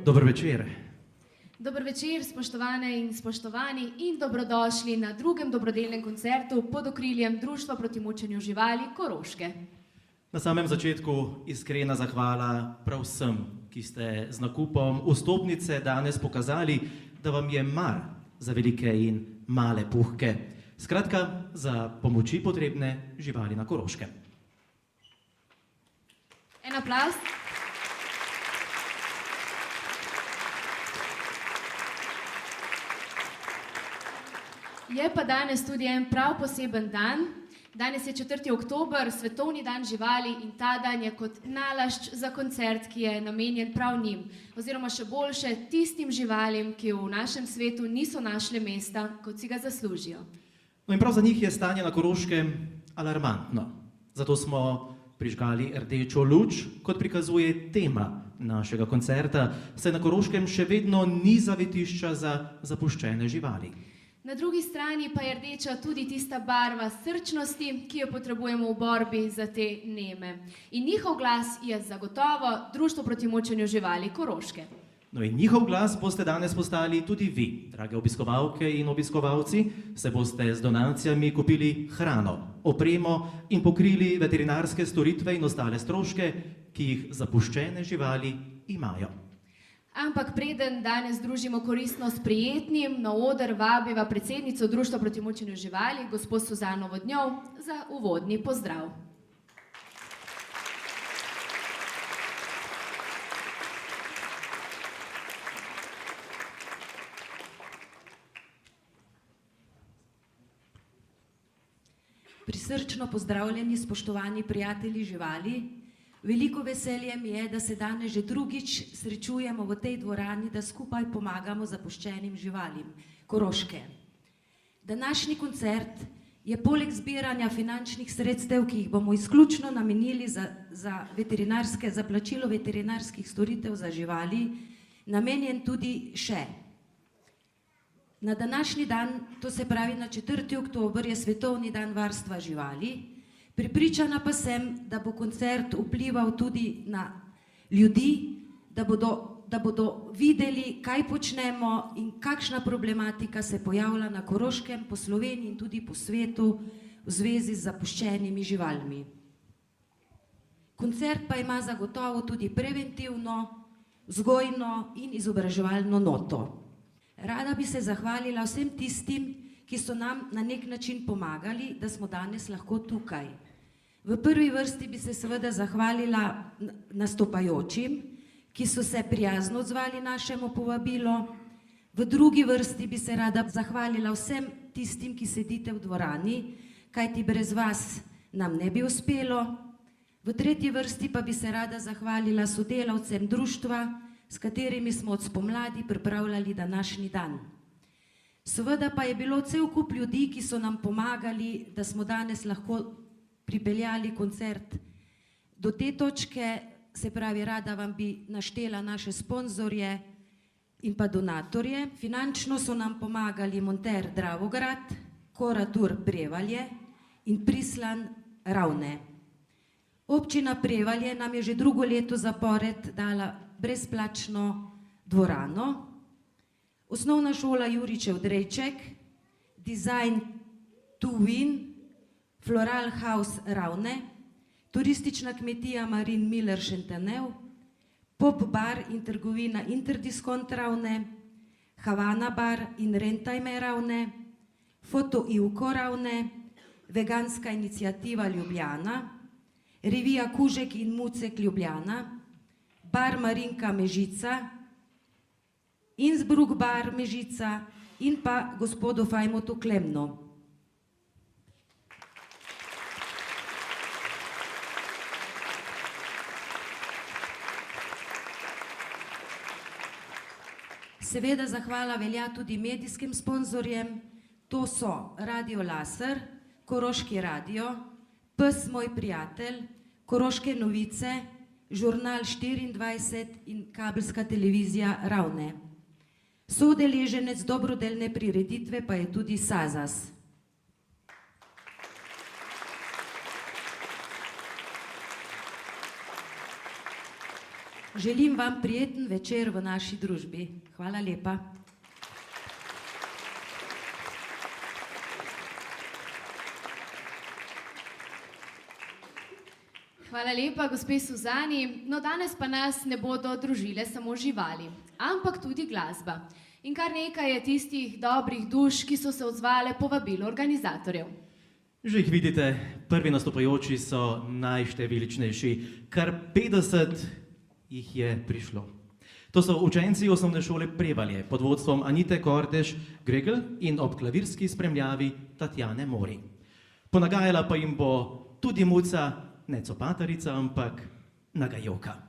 Dober večer. Dober večer, spoštovane in spoštovani, in dobrodošli na drugem dobrodelnem koncertu pod okriljem Društva proti mučenju živali Koroške. Na samem začetku iskrena zahvala prav vsem, ki ste z nakupom vstopnice danes pokazali, da vam je mar za velike in male puhke. Skratka, za pomoči potrebne živali na Koroškem. En aplavz. Je pa danes tudi en prav poseben dan. Danes je 4. oktober, svetovni dan živali, in ta dan je kot nalašč za koncert, ki je namenjen prav njim, oziroma še boljše tistim živalim, ki v našem svetu niso našle mesta, kot si ga zaslužijo. No in prav za njih je stanje na Koroškem alarmantno. Zato smo prižgali rdečo luč, kot prikazuje tema našega koncerta, saj na Koroškem še vedno ni zavetišča za zapuščene živali. Na drugi strani pa je rdeča tudi tista barva srčnosti, ki jo potrebujemo v borbi za te neme. In njihov glas je zagotovo Društvo proti mučenju živali Koroške. No in njihov glas boste danes postali tudi vi, drage obiskovalke in obiskovalci, se boste z donacijami kupili hrano, opremo in pokrili veterinarske storitve in ostale stroške, ki jih zapuščene živali imajo. Ampak preden danes družimo koristno s prijetnim, na oder vabiva predsednico Društva proti mučenju živali, gospo Suzano Vodnjov, za uvodni pozdrav. Prisrčno pozdravljeni, spoštovani prijatelji živali. Veliko veselje mi je, da se danes že drugič srečujemo v tej dvorani, da skupaj pomagamo zapuščenim živalim Koroške. Današnji koncert je poleg zbiranja finančnih sredstev, ki jih bomo izključno namenili za plačilo veterinarskih storitev za živali, namenjen tudi še. Na današnji dan, to se pravi na 4. oktober, je svetovni dan varstva živali. Prepričana pa sem, da bo koncert vplival tudi na ljudi, da bodo videli, kaj počnemo in kakšna problematika se pojavlja na Koroškem, po Sloveniji in tudi po svetu v zvezi z zapuščenimi živalmi. Koncert pa ima zagotovo tudi preventivno, vzgojno in izobraževalno noto. Rada bi se zahvalila vsem tistim, ki so nam na nek način pomagali, da smo danes lahko tukaj. V prvi vrsti bi se seveda zahvalila nastopajočim, ki so se prijazno odzvali našemu povabilu. V drugi vrsti bi se rada zahvalila vsem tistim, ki sedite v dvorani, kajti brez vas nam ne bi uspelo. V tretji vrsti pa bi se rada zahvalila sodelavcem društva, s katerimi smo od spomladi pripravljali današnji dan. Seveda pa je bilo cel kup ljudi, ki so nam pomagali, da smo danes lahko pripeljali koncert do te točke, se pravi, rada vam bi naštela naše sponzorje in pa donatorje. Finančno so nam pomagali Monter Dravograd, Koratur Prevalje in Prislan Ravne. Občina Prevalje nam je že drugo leto zapored dala brezplačno dvorano, Osnovna šola Juričev Drejček, Design to Win, Floral House Ravne, turistična kmetija Marin Miller Šentanev, Pop bar in trgovina Interdiskont Ravne, Havana bar in Rentajme Ravne, Foto Ivko Ravne, Veganska iniciativa Ljubljana, Revija Kužek in Mucek Ljubljana, Bar Marinka Mežica, Innsbruck bar Mežica in pa gospodu Fajmotu Klemno. Seveda zahvala velja tudi medijskim sponzorjem, to so Radio Laser, Koroški radio, Pes moj prijatelj, Koroške novice, Žurnal 24 in kabelska televizija Ravne. Soudeleženec dobrodelne prireditve pa je tudi Sazas. Želim vam prijeten večer v naši družbi. Hvala lepa. Hvala lepa, gospe Suzani. No, danes pa nas ne bodo družile samo živali, ampak tudi glasba. In kar nekaj je tistih dobrih duš, ki so se odzvale povabilu organizatorjev. Že jih vidite, prvi nastopajoči so najštevilčnejši, kar 50 jih je prišlo. To so učenci osnovne šole Prevalje pod vodstvom Anite Kordež-Gregl in ob klavirski spremljavi Tatjane Mori. Ponagajala pa jim bo tudi muca, ne copatarica, ampak nagajoka.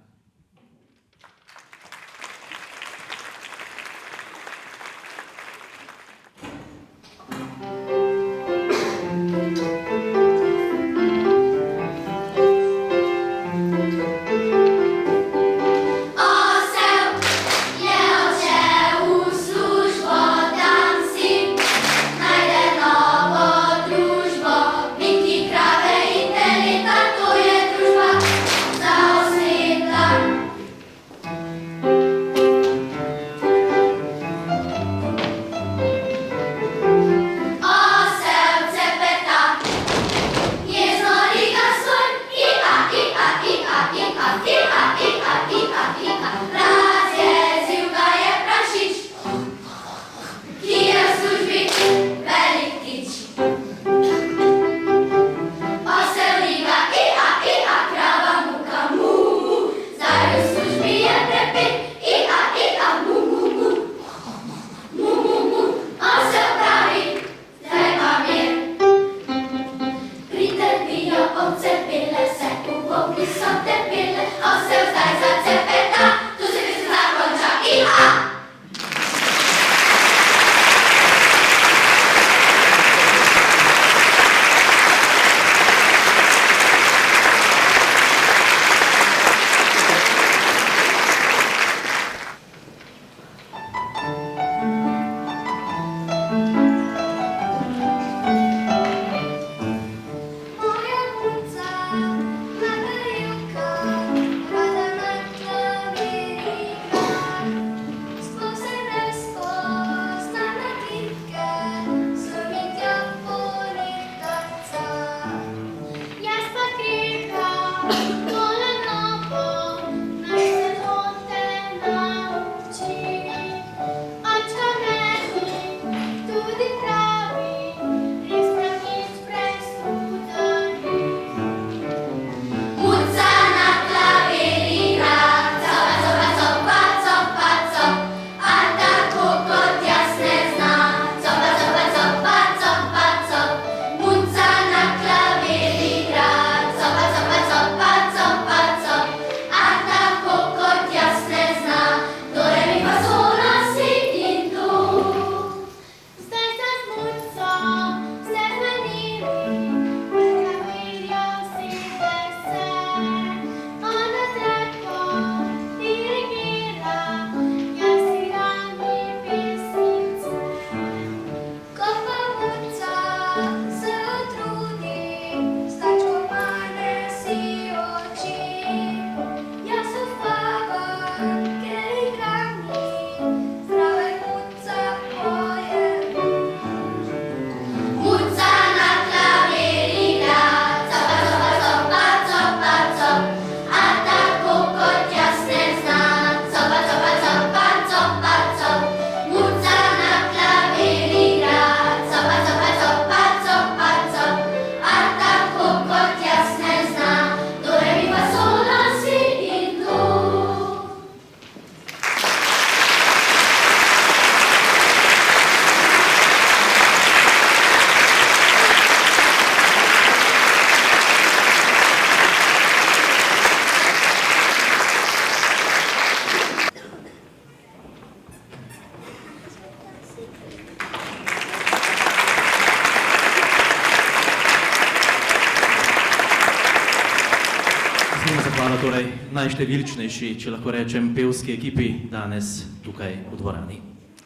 Hvala torej najštevilčnejši, če lahko rečem, pevski ekipi danes tukaj v dvorani.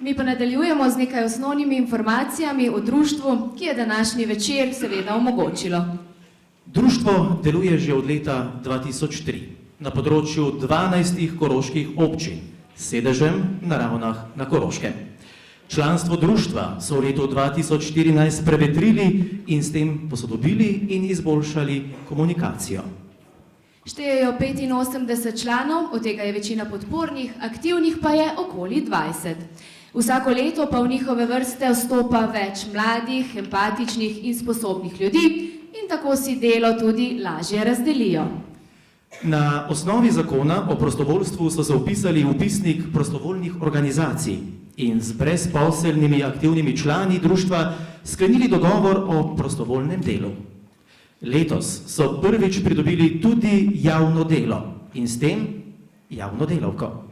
Mi pa nadaljujemo z nekaj osnovnimi informacijami o društvu, ki je današnji večer seveda omogočilo. Društvo deluje že od leta 2003. na področju 12 koroških občin, s sedežem na Ravnah na Koroškem. Članstvo društva so v letu 2014 prevetrili in s tem posodobili in izboljšali komunikacijo. Štejejo 85 članov, od tega je večina podpornih, aktivnih pa je okoli 20. Vsako leto pa v njihove vrste vstopa več mladih, empatičnih in sposobnih ljudi in tako si delo tudi lažje razdelijo. Na osnovi zakona o prostovoljstvu so se vpisali v upisnik prostovoljnih organizacij in z brezposelnimi aktivnimi člani društva sklenili dogovor o prostovoljnem delu. Letos so prvič pridobili tudi javno delo in s tem javno delavko.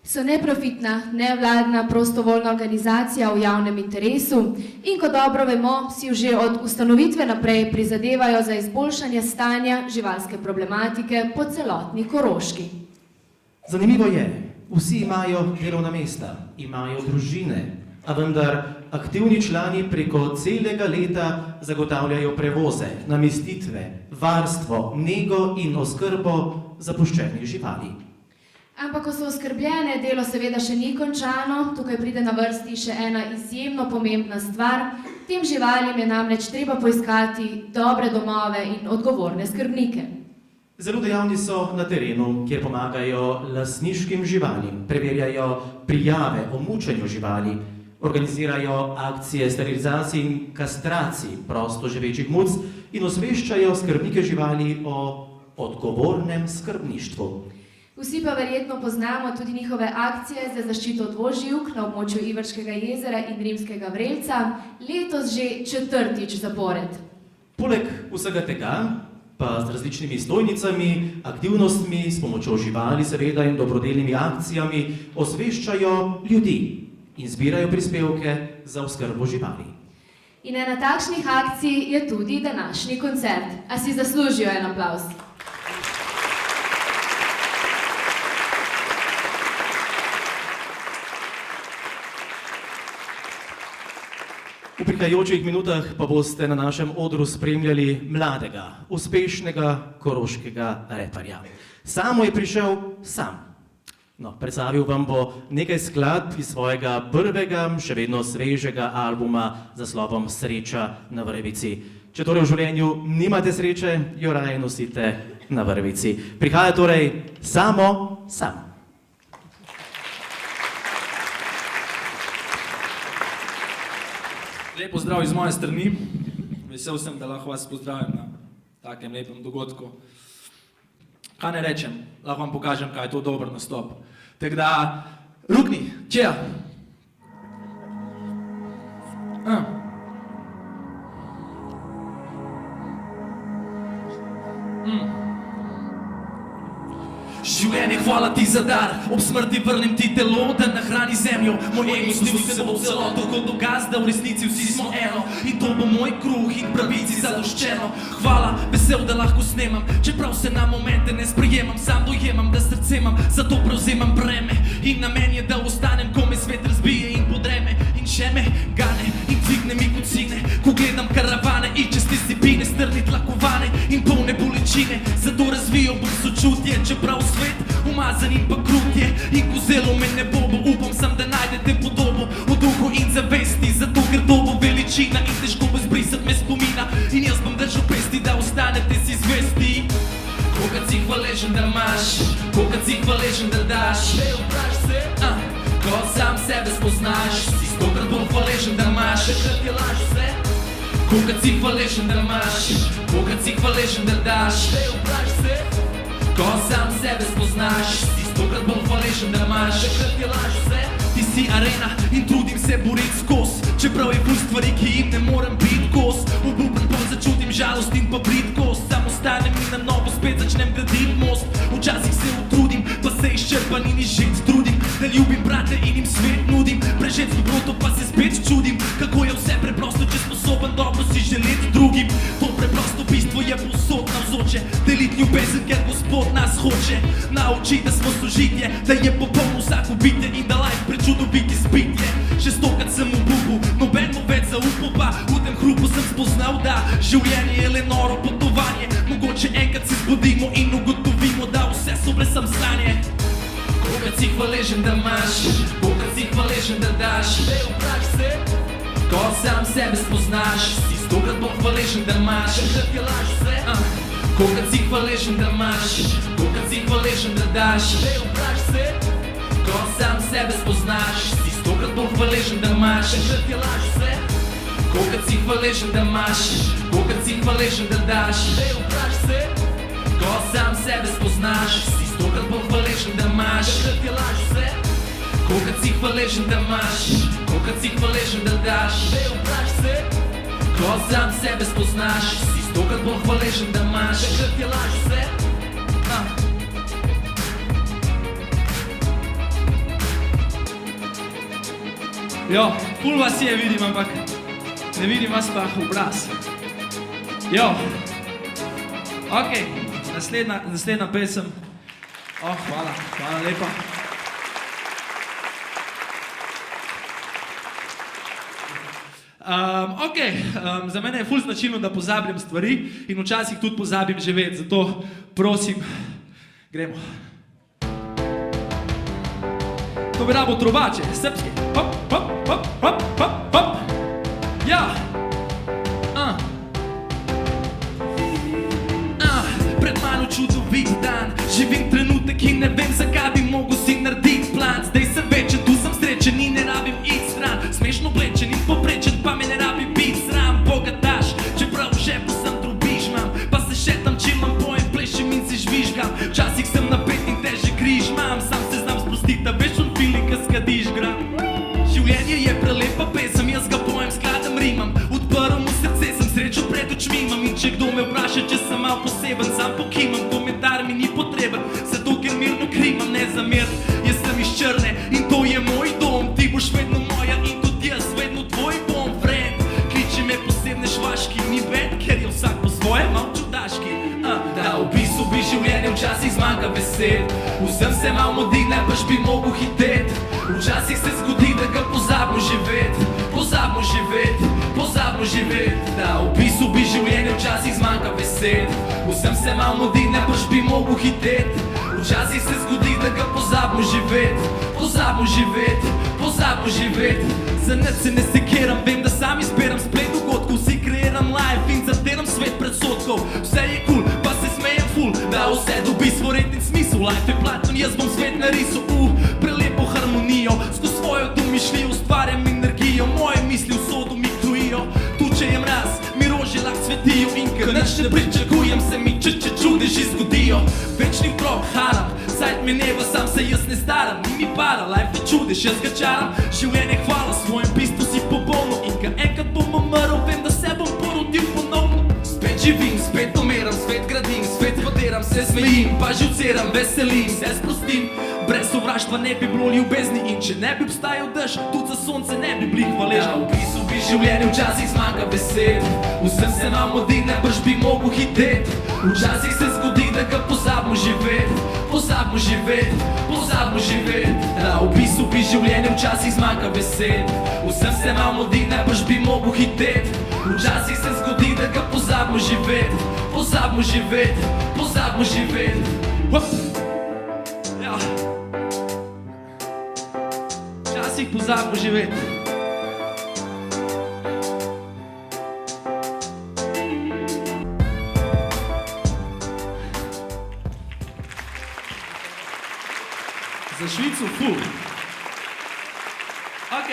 So neprofitna, nevladna prostovoljna organizacija v javnem interesu in kot dobro vemo, si že od ustanovitve naprej prizadevajo za izboljšanje stanja živalske problematike po celotni Koroški. Zanimivo je, vsi imajo delovna mesta, imajo družine, a vendar aktivni člani preko celega leta zagotavljajo prevoze, namestitve, varstvo, nego in oskrbo zapuščenih živali. Ampak ko so oskrbljene, delo seveda še ni končano, tukaj pride na vrsti še ena izjemno pomembna stvar. Tem živalim je namreč treba poiskati dobre domove in odgovorne skrbnike. Zelo dejavni so na terenu, kjer pomagajo lastniškim živalim, preverjajo prijave o mučenju živali, organizirajo akcije sterilizacij in kastracij prosto živečih muc in osveščajo skrbnike živali o odgovornem skrbništvu. Vsi pa verjetno poznamo tudi njihove akcije za zaščito dvoživk na območju Ivarškega jezera in Rimskega vrelca, letos že 4. zapored. Poleg vsega tega pa z različnimi stojnicami, aktivnostmi, s pomočjo živali seveda in dobrodelnimi akcijami osveščajo ljudi in zbirajo prispevke za oskrbo živali. In ena takšnih akcij je tudi današnji koncert. A si zaslužijo en aplavz? V prihajajočih minutah pa boste na našem odru spremljali mladega, uspešnega koroškega reperja. Samo je prišel sam. Predstavil vam bo nekaj skladb iz svojega prvega, še vedno svežega albuma z naslovom Sreča na vrvici. Če torej v življenju nimate sreče, jo raje nosite na vrvici. Prihaja torej Samo sam. Lepo zdrav iz moje strani. Vesel sem, da lahko vas pozdravim na takem lepem dogodku. Kaj ne rečem, lahko vam pokažem, kaj je to dober nastop. Tako da, rukni, čeja. Življenje, hvala ti za dar, ob smrti vrnem ti telo, da nahrani zemljo. Moj ego snil se bo celoto, kot dokaz, da v resnici vsi smo eno. In to bo moj kruh in pravici zadoščeno. Hvala, vesel, da lahko snemam, čeprav se na momente ne sprejemam. Sam dojemam, da srce imam, zato prevzemam breme. In namen je, da ostanem, ko me svet razbije in podreme. In še me gane in dvigne mi kocine, ko gledam karavane in čez discipline strni tlakovane in polne bolečine. Zato razvijal bom sočutje, čeprav svet umazan in pa krutje. In ko zelo me ne bo, upam sam, da najdete podobo v duhu in zavesti. Zato ker to bo veličina in težko bo zbrisat me spomina. In jaz bom držal pesti, da ostanete si zvesti. Kolikrat si hvaležen, da imaš, kolikrat si hvaležen, da daš. Ko sam sebe spoznaš, si 100-krat bolj hvaležen, da imaš. Takrat je laž vse. Kolikrat si hvaležen, da imaš, kolikrat si hvaležen, da daš. Ko sam sebe spoznaš, si 100-krat bolj hvaležen, da imaš. Takrat je laž vse. Ti si arena in trudim se borit skoz, čeprav je pust stvari, ki jim ne morem bit kos. Obupen pa začutim žalost in pa bridkost. Sam ostanem in na novo spet začnem gradit most. Včasih se utrudim, pa se izčrpan in izžet trudim, da ljubim brate in jim svet nudim. Preženski broto pa se spet čudim, kako je vse preprosto, če sposoben dobro si želet drugim. To preprosto bistvo je povsod navzoče, delit ljubezen, ker Gospod nas hoče. Nauči, da smo sožitje, da je popolno vsako bitje in da life prečudoviti spitje. Še 100-krat sem v bubu, noben mu več zaupal, pa v tem hrupu sem spoznal, da življenje je le noro potovanje. Mogoče enkrat se zbudimo in ugotovimo, da vse si hvaležen, da imaš, kolikor si hvaležen, da daš. Vprašaj se, ko sam sebe spoznaš, si stokrat bolj hvaležen, da imaš. Kolikor si hvaležen, da imaš, kolikor si hvaležen, da daš. Vprašaj se, ko sam sebe spoznaš, si stokrat bolj hvaležen, da imaš. Kolikor si hvaležen, da imaš, kolikor si hvaležen, da daš. Vprašaj se, ko sam sebe spoznaš, si stokrat bolj hvaležen, da imaš. Kolikor si hvaležen, da imaš, kolikor si hvaležen, da daš. Vprašaj se, ko sam sebe spoznaš, si stokrat bolj hvaležen, da imaš. Jo, ful vas je, vidim, ampak ne vidim vas pa obraz. Jo, okej, naslednja pesem. Hvala lepa. Za mene je ful značilno, da pozabljam stvari in včasih tudi pozabim živeti, zato prosim, gremo. To bi rabo trobače, srpski. Hop, hop, hop, hop, hop, hop. Ja. Pred mano čudovit dan, živim trenutek in ne vem, zakaj bi mogel si narediti plan. Zdaj sem večen, tu sem srečen in ne rabim iti stran. Smešno oblečen in poprečen, pa me ne rabi biti sram. Bogataš, čeprav v žepu sem drobiž imam, pa se šetam, čilam, pojem, plešem in si žvižgam. Včasih sem napet in težek križ imam, sam se znam sprostiti, da veš on feeling, ko skadiš gram. Življenje je prelepa pesem, jaz ga pojem skladam rimam. Odprl mu srce, sem srečo pred očmi imam. In če kdo me vpraša, če sem mal poseben, sam pokimam. Komentar mi ni potreben, zato ker mirno krimam. Ne zamer, jaz sem iz Črne in to je moj dom. Ti boš vedno moja in tudi jaz vedno tvoj bom. Friend, kliči me posebne švaški, ni bed, ker je vsak po svoje mal čudaški. Da v bistvu bi življenje včasih zmanjka besed. Vsem se mal modi, najbrž bi mogel hitet. Včasih se zgodi, da ga pozabimo živet. Pozabimo živet, pozabimo živet. Da v bistvu bi življenje včasih zmanjka besed. Vsem se mal modi, najbrž bi mogel hitet. Včasih se zgodi, da ga pozabimo živet. Pozabimo živet, pozabimo živet. Za nič se ne sekiram, vem, da sam izbiram splet dogodkov. Si kreiram life in zateram svet predsotkov. Vse je cool, pa se smejem ful, da vse dobi svoj red in smisel. Life je platon, jaz bom svet narisal. Prelepo harmonijo, skozi svojo domišljijo ustvarjam energijo. Moje misli vsodo mi krojijo. Tu če je mraz, mi rože lahko svetijo. In ker nič ne pričakujem, se mi čudeži zgodijo. Večni krok haram, sajt me neva, sam se jaz ne staram. Ni mi para, life je čudež, jaz ga čaram. Življenje hvala, svojem bistvu si popolno. In ker enkrat bom umrl, vem, da se bom porodil ponovno. Spet živim, spet umiram, spet gradim, spet podiram, se smejim, pa živceram, veselim, se sprostim. Brez sovraštva ne bi bilo ljubezni in če ne bi obstajal dež, tudi za sonce ne bi bili hvaležni. V bistvu bi življenje včasih zmanjka besed. Vsem se nam modi, najbrž bi mogel hitet. Včasih se zgodi, da ga pozabimo živet. Pozabimo živet, pozabimo živet. Da v bistvu bi življenje včasih zmanjka besed. Vsem se nam modi, najbrž bi mogel hitet. Včasih se zgodi, da ga pozabimo živet. Pozabimo živet, pozabimo živet. Ja. Včasih pozabimo živeti. Za Švico ful. Ok.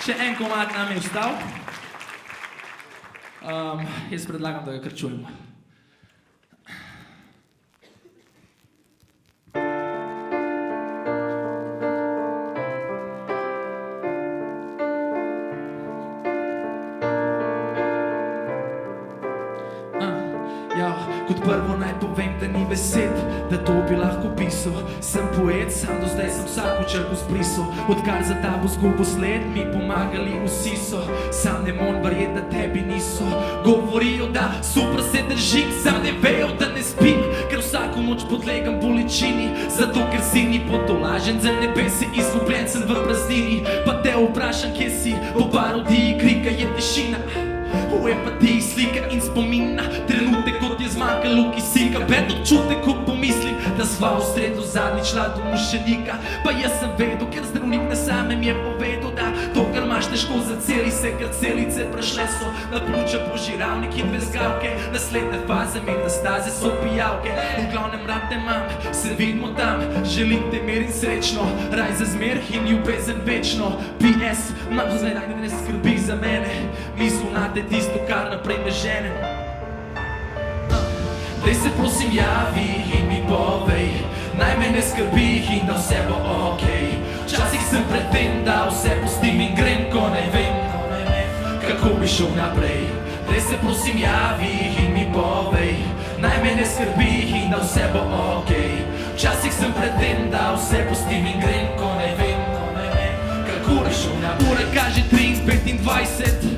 Še en komad nam je vstal. Jaz predlagam, da ga kar čujemo. Kot prvo naj povem, da ni besed, da to bi lahko pisal. Sem poet, sam do zdaj sem vsako črko zbrisal. Odkar za tabo zgubo sled, mi pomagali vsi so. Sam ne morem verjeti, da tebi niso. Govorijo, da super se držim, sam ne vejo, da ne spim. Ker vsako noč podlegam bolečini, zato ker si ni potolažen za nebesi. Izgubljen sem v praznini, pa te vprašam, kje si. Po parodiji krika je tišina, v empatiji slika in spomina. Trenutek, kot je zmanjkalo kisika. slika pet občutek, ko pomislim, da sva v sredo zadnjič šla do mušenika. Pa jaz sem vedel, ker zdravnik na samem je povedal, da to, kar imaš težko zaceli se, ker celice prešle so na pljuča, požiralnik in vezgavke. Naslednje faze metastaze so pijavke. V glavnem rad te imam, se vidimo tam, želim te mir in srečno, raj za zmer in ljubezen večno. PS, imam zdaj naj ne skrbi za mene, misel nate tisto, kar naprej me žene. Dej se prosim javi in mi povej, naj me ne skrbi in da vse bo okej. Včasih sem pred tem, da vse pustim in grem, ko ne vem, kako bi šel naprej. Dej se prosim javi in mi povej, naj me ne skrbi in da vse bo okej. Včasih sem pred tem, da vse pustim in grem, ko ne vem, kako bi šel naprej. Ura kaže 3:25,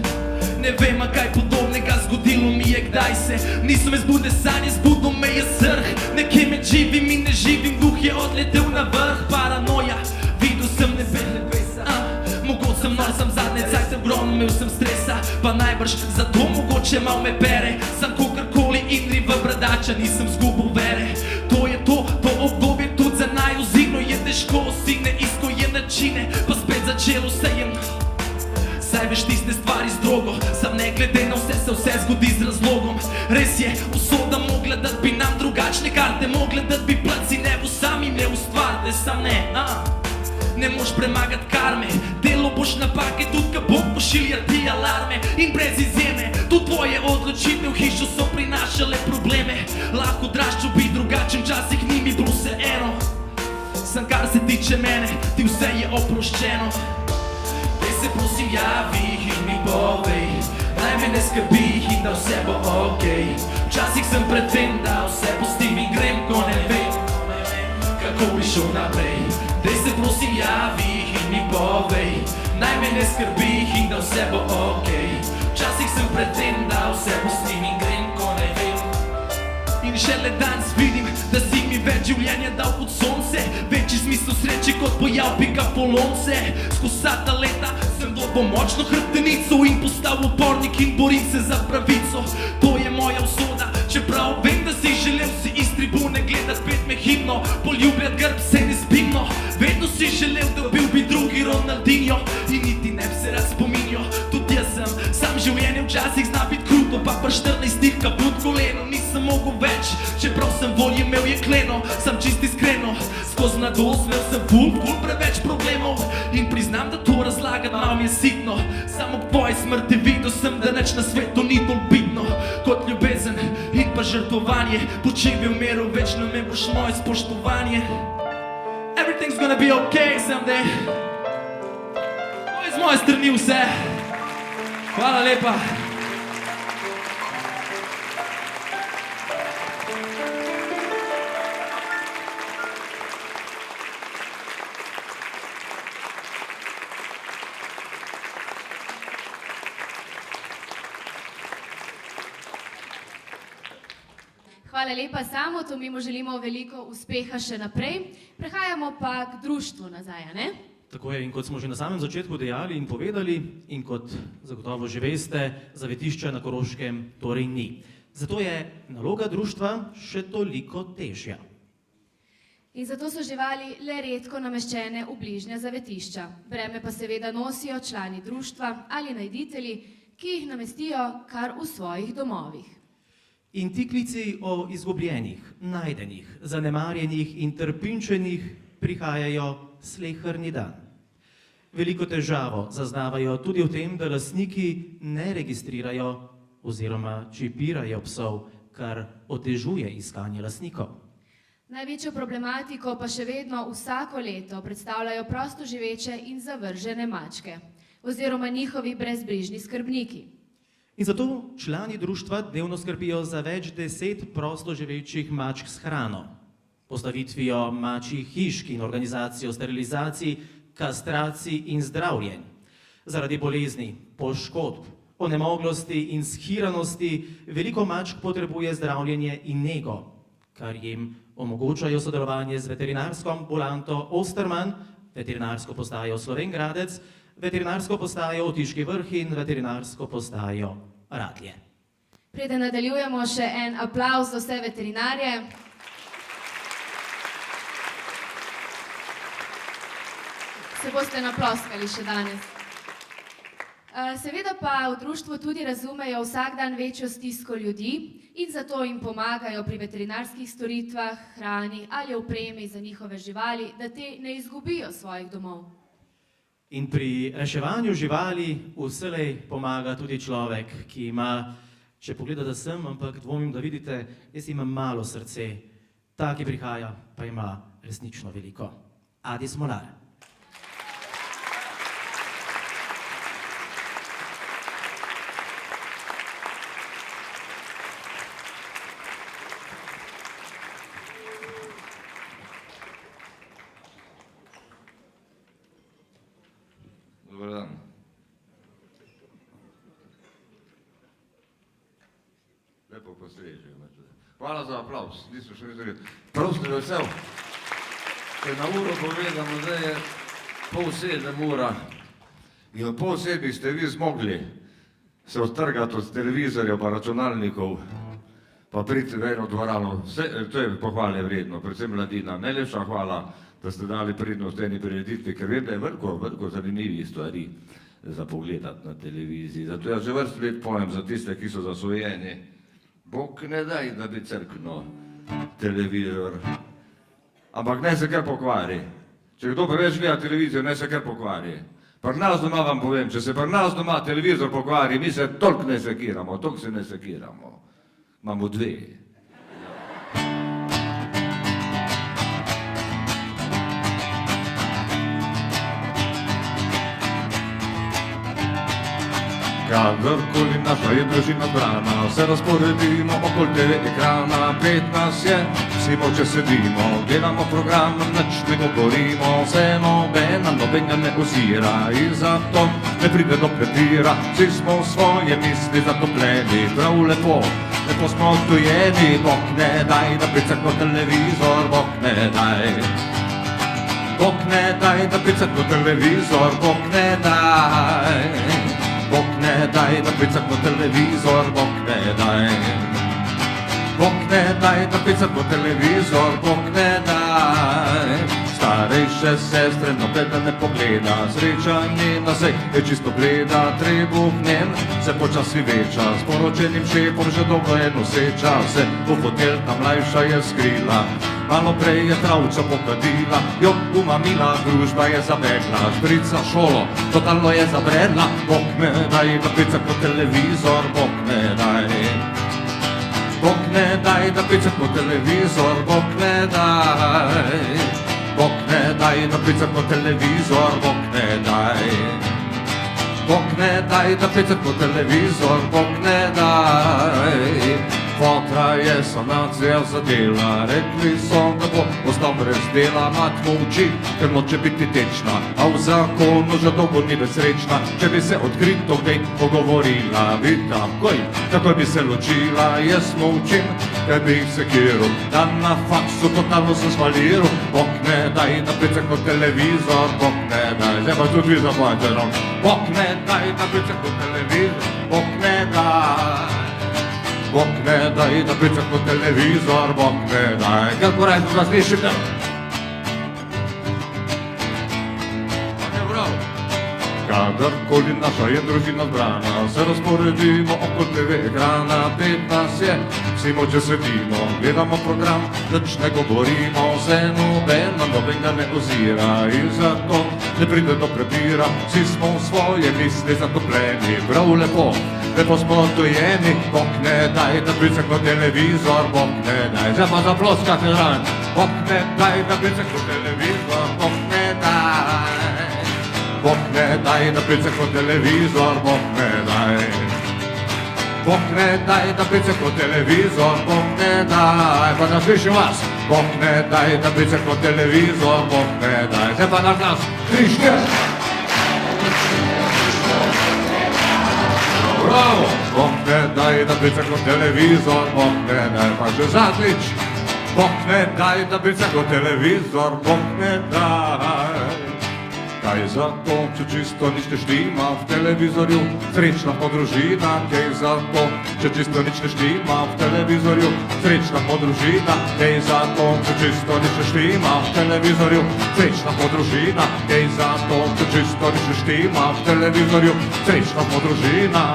ne vem, a kaj podobnega zgodilo mi je kdaj se. Niso me zbude sanje, zbudil me je srh, nekje med živim in neživim, duh je odletel na vrh. Paranoja, videl sem nebesa, mogoče sem nor, sem zadnje cajt, ogromno imel sem stresa. Pa najbrž zato mogoče mal me bere, sam kakorkoli in riva bradača, nisem zgubil vere. To je to obdobje tudi za naju, zimno je težko, signe isko je načine, pa spet začelo se je. Saj veš tiste stvari z drogo, sam ne glede na vse se vse zgodi z razlogom. Res je, usoda mogla dat bi nam drugačne karte, mogla dat bi placi nebu sami ne ustvarite, sam ne, ne moš premagat karme, delo boš napake, tudi ka Bog pošilja ti alarme. In brez izjeme, tudi tvoje odločitve v hišo so prinašale probleme. Lahko draščo bi drugačen, včasih ni mi bilo vse eno, sam kar se tiče mene, ti vse je oproščeno. Se prosim javi in mi povej, naj me ne skrbi in da vse bo okej. Včasih sem pred tem, da vse pustim in grem, ko ne vem, kako bi šel naprej. Dej se prosim javi in mi povej, naj me ne skrbi in da vse bo okej. Včasih sem pred tem, da vse pustim in grem, ko ne vem. In šele danes vidim, da si mi več življenja dal kot sonce, večji smisel sreče kot pojav pika polonce. Skozi vsa ta leta sem dobil močno hrbtenico in postal upornik in borim se za pravico. To je moja usoda, čeprav vem, da si želel si iz tribune gledat pet me himno, poljubljat grb se nezbimno. Vedno si želel, da bil bi drugi Ronaldinho in niti ne bi se rad spominjal. Tudi jaz sem, sam življenje včasih zna bit kruto, pa 14 kaput koleno nisem mogel več, čeprav sem volje imel jekleno, sam čist iskreno. Skozi mladost imel sem ful preveč problemov in priznam, da to razlagat malo mi je sitno. Samo ob tvoji smrti videl sem, da nič na svetu ni bolj bitno kot ljubezen in pa žrtvovanje. Počivaj v miru, večno me boš moje spoštovanje. Everything's gonna be okay someday. To je z moje strani vse. Hvala lepa. Hvala lepa, Samo, to mi mu želimo veliko uspeha še naprej. Prehajamo pa k društvu nazaj, ne? Tako je, in kot smo že na samem začetku dejali in povedali, in kot zagotovo že veste, zavetišča na Koroškem torej ni. Zato je naloga društva še toliko težja. In zato so živali le redko nameščene v bližnja zavetišča. Breme pa seveda nosijo člani društva ali najditelji, ki jih namestijo kar v svojih domovih. In ti klici o izgubljenih, najdenih, zanemarjenih in trpinčenih prihajajo sleherni dan. Veliko težavo zaznavajo tudi v tem, da lastniki ne registrirajo oziroma čipirajo psov, kar otežuje iskanje lastnikov. Največjo problematiko pa še vedno vsako leto predstavljajo prostoživeče in zavržene mačke oziroma njihovi brezbrižni skrbniki. In zato člani društva dnevno skrbijo za več 10 prostoživečih mačk s hrano, postavitvijo mačjih hišk in organizacijo sterilizacij, kastracij in zdravljenj. Zaradi bolezni, poškodb, onemoglosti in shiranosti veliko mačk potrebuje zdravljenje in nego, kar jim omogočajo sodelovanje z veterinarsko ambulanto Osterman, veterinarsko postajo Slovenj Gradec, veterinarsko postajo Otiški Vrh in veterinarsko postajo Ratlje. Preden nadaljujemo, še en aplavz za vse veterinarje. Se boste naploskali še danes. Seveda pa v društvu tudi razumejo vsak dan večjo stisko ljudi in zato jim pomagajo pri veterinarskih storitvah, hrani ali opremi za njihove živali, da te ne izgubijo svojih domov. In pri reševanju živali vselej pomaga tudi človek, ki ima, če pogledate sem, ampak dvomim, da vidite, jaz imam malo srce. Ta, ki prihaja, pa ima resnično veliko. Adi Smolar. Dobar dan. Lepo postrežje imate. Hvala za aplauz, nisem še videl. Prav ste vesel. Ker na uro povedamo, da je 6:30 ura. In ob 6:30 ste vi zmogli se odtrgati od televizorjev pa računalnikov, pa priti v eno dvorano. To je pohvale vredno, predvsem mladina. Najlepša hvala, da ste dali prednost eni prireditvi, ker vem, da je veliko zanimivih stvari za pogledati na televiziji. Zato jaz že vrsto let pojem za tiste, ki so zasvojeni. Bog ne daj, da bi crknil televizor. Ampak ne se kar pokvari. Če kdo preveč gleda televizijo, ne se kar pokvari. Pri nas doma vam povem, če se pri nas doma televizor pokvari, mi se toliko ne sekiramo, toliko se ne sekiramo. Imamo dve. Kadarkoli naša je družina zbrana, se razporedimo okoli TV ekrana. 5 nas je, vsi moče sedimo, gledamo program, nič ne govorimo, se nobenega ne ozira in zato ne pride do prepira. Vsi smo v svoje misli zatopljeni, prav lepo smo odtujeni. Bog ne daj, da pricrkno televizor, Bog ne daj. Bog ne daj, da pricrkno televizor, Bog ne daj. Bog ne daj, da pricrkno televizor, Bog ne daj. Bog ne daj, da pricrkno televizor, Bog ne daj. Starejše sestre nobena ne pogleda, sreča njena se je čisto bleda. Trebuh njen se počasi veča, s poročenim šepom že dolgo je noseča. Se v fotelj ta mlajša je skrila, malo prej je travča pokadila. Jo umamila, družba je zabegla, šprica šolo, totalno je zabredla. Bog ne daj, da pricrkno televizor, Bog ne daj. Bog ne daj, da pricrkno televizor, Bog ne daj. Bog ne daj, da pricrkno televizor, Bog ne daj. Bog ne daj, da pricrkno televizor, Bog ne daj. Fotra je sanacija zadela, rekli so, da bo ostal brez dela. Mat molči, ker noče biti tečna, a v zakonu že dolgo ni več srečna. Če bi se odkrito kdaj pogovorila, bi takoj bi se ločila. Jaz molčim, ker bi jih sekiral, dan na faksu totalno sem spaliral. Bog ne daj, da pricrkno televizor, Bog ne daj. Zdaj pa tudi vi zapojte nam. Bog ne daj, da pricrkno televizor, Bog ne daj. Bog ne daj, da pricrkno televizor, Bog ne daj. Kako rajno ga slišite? Kadarkoli naša je družina zbrana, se razporedimo okoli TV ekrana. 5 nas je, vsi moče sedimo, gledamo program, nič ne govorimo, se nobenega ne ozira in zato ne pride do prepira. Vsi smo v svoje misli zatopljeni, prav lepo smo odtujeni. Bog ne daj, da pricrkno televizor, Bog ne daj. Zdaj pa zaploskate zraven. Bog ne daj, da pricrkno televizor, Bog ne daj. Bog ne daj, da pricrkno televizor, Bog ne daj. Bog ne daj, da pricrkno televizor, Bog ne daj. Pa da slišim vas. Bog ne daj, da pricrkno televizor, Bog ne daj. Zdaj pa na glas. 3, 4. Bravo! Bog ne daj, da pricrkno televizor, Bog ne daj. Pa še zadnjič. Bog ne daj, da pricrkno televizor, Bog ne daj. kaj za to, če čisto nič ne štima v televizorju, srečna podružina, kaj za to, če čisto nič ne štima v televizorju, srečna podružina, kaj za to, če čisto nič ne štima v televizorju, srečna podružina, kaj za to, če čisto nič ne štima v televizorju, srečna podružina.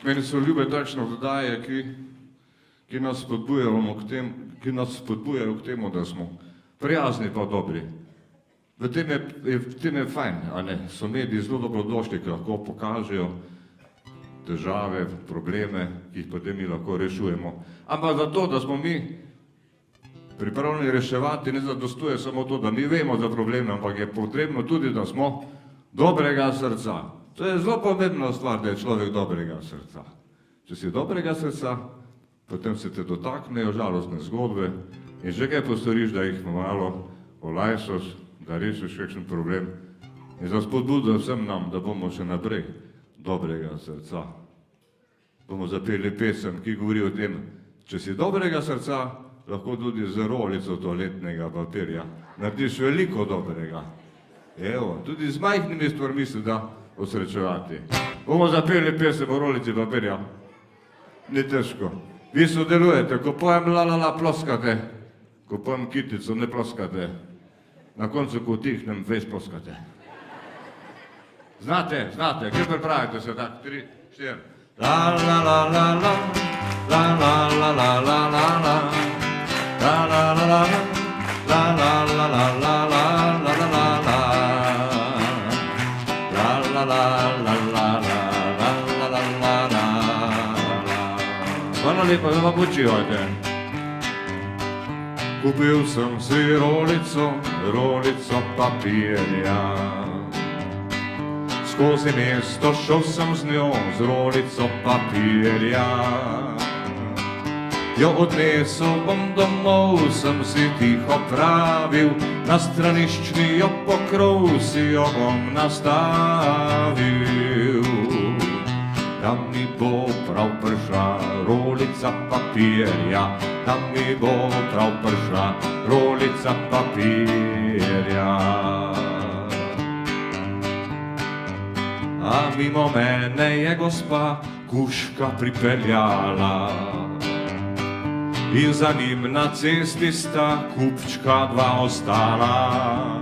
Meni so ljube takšne oddaje, ki nas spodbujajo k temu, da smo prijazni pa dobri. V tem je fajn, a ne? So mediji zelo dobrodošli, ki lahko pokažejo težave, probleme, ki jih potem mi lahko rešujemo. Ampak zato, da smo mi pripravljeni reševati, ne zadostuje samo to, da mi vemo za probleme, ampak je potrebno tudi, da smo dobrega srca. To je zelo pomembna stvar, da je človek dobrega srca. Če si dobrega srca, potem se te dotaknejo žalostne zgodbe in že kaj postoriš, da jih malo olajšaš, da rešiš kakšen problem. In za spodbudo vsem nam, da bomo še naprej dobrega srca. Bomo zapeli pesem, ki govori o tem, če si dobrega srca, lahko tudi z rolico toaletnega papirja narediš veliko dobrega. Evo, tudi z majhnimi stvarmi se da osrečevati. Bomo zapeli pesem o rolici papirja. Ni težko. Vi sodelujete, ko pojem la la la ploskate, ko pojem kitico ne ploskate, na koncu ko utihnem veš ploskate. Znate, kje pripravite se tak, 3, 4. La la la la la, la la la la la la la, la la la la la, la la la la la la la la la la. La la la la la la la la la la. Hvala lepa, da pa počivate. Kupil sem si rolico papirja. Skozi mesto šel sem z njo, z rolico papirja. Jo odnesel bom domov, sem si tiho pravil, na straniščni jo pokrov si jo bom nastavil. Da mi bo prav prišla rolica papirja, da mi bo prav prišla rolica papirja. A mimo mene je gospa kužka pripeljala in za njim na cesti sta kupčka dva ostala.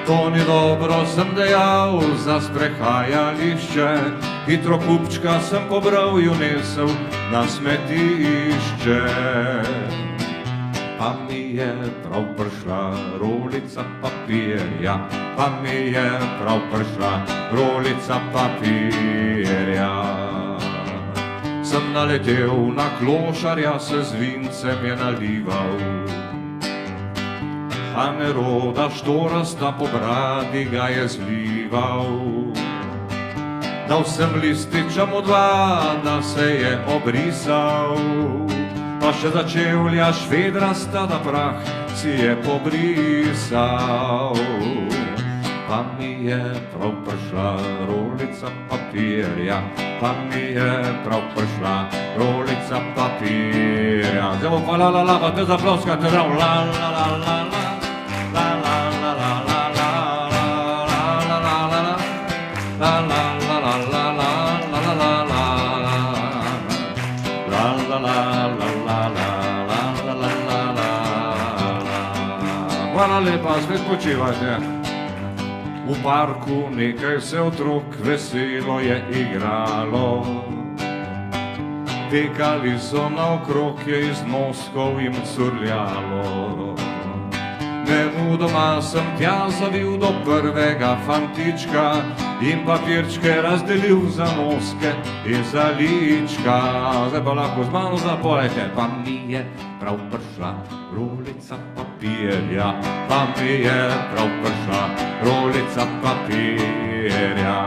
To ni dobro, sem dejal, za sprehajališče, hitro kupčka sem pobral, jo nesel na smetišče. Pa mi je prav prišla rolica papirja, pa mi je prav prišla rolica papirja. Sem naletel na klošarja, se z vincem je nalival, a Neroda štorasta po bradi ga je zlival. Dal sem lističem od dva, da se je obrisal, pa še za čevlja švedrasta, da prah si je pobrisal. Pa mi je prav prišla rolica papirja, pa mi je prav prišla rolica papirja. Zdaj bo pa la la la, pa te zaploskate, prav la la la la la, la la la la la la, la la la la la, la la la la la la, la la la la la, la la la la la la, la la la la la. Hvala lepa, spet počivajte. V parku nekaj se otrok veselo je igralo, tekali so naokrog, je iz noskov jim curljalo. Nemudoma sem tja zavil do prvega fantička in papirčke razdelil za noske in za lička. Zdaj pa lahko z mano zapojete. Pa mi je prav prišla rolica papirja, pa mi je prav prišla rolica papirja.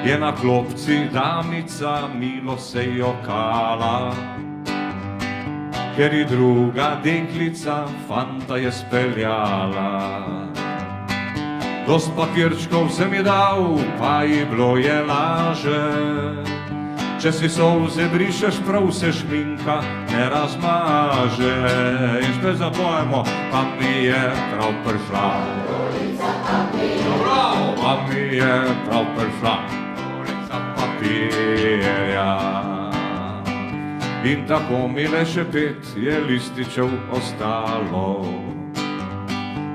Je na klopci damica milo se jokala, ker ji druga deklica fanta je speljala. Dost papirčkov sem ji dal, pa ji bilo je laže. Če si solze brišeš, prav se šminka ne razmaže. In spet zapojemo, pa mi je prav prišla. Pa mi je prav prišla ulica papirja. In tako mi le še 5 je lističev ostalo.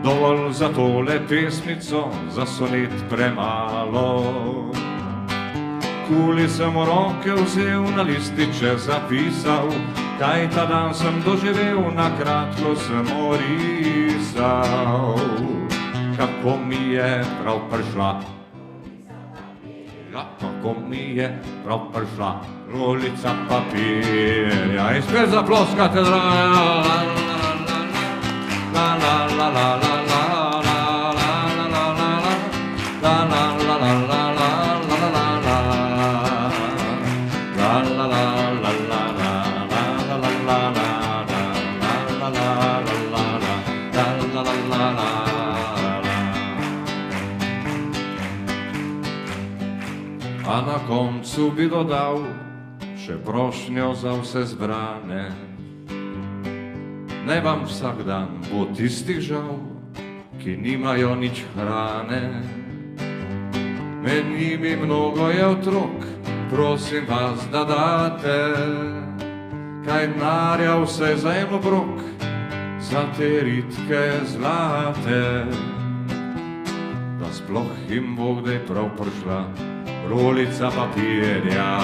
Dovolj za tole pesmico, za sonet premalo. Kuli sem v roke vzel, na lističe zapisal, kaj ta dan sem doživel, na kratko sem orisal. Kako mi je prav prišla, ja, kako mi je prav prišla ulica papirja. In spet zaploskate, la la la la la la a na koncu bi dodal še prošnjo za vse zbrane. Naj vam vsak dan bo tistih žal, ki nimajo nič hrane. Med njimi mnogo je otrok, prosim vas, da date kaj denarja vse za en obrok, za te ritke zlate. Da sploh jim bo kdaj prav prišla rolica papirja,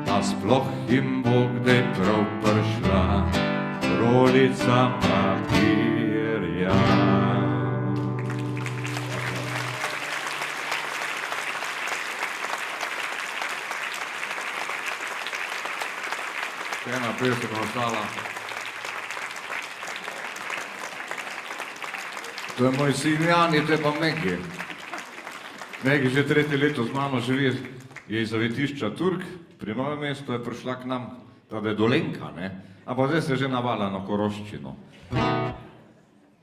da sploh jim bo kdaj prav prišla rolica papirja. Ena pesem ostala. To je moj sin Jani, to je pa Megi. Megi že 3. leto z mano živi, je iz zavetišča Turk, pri Novem mestu je prišla k nam, tada je Dolenka, ne? Ampak zdaj se že navala na koroščino.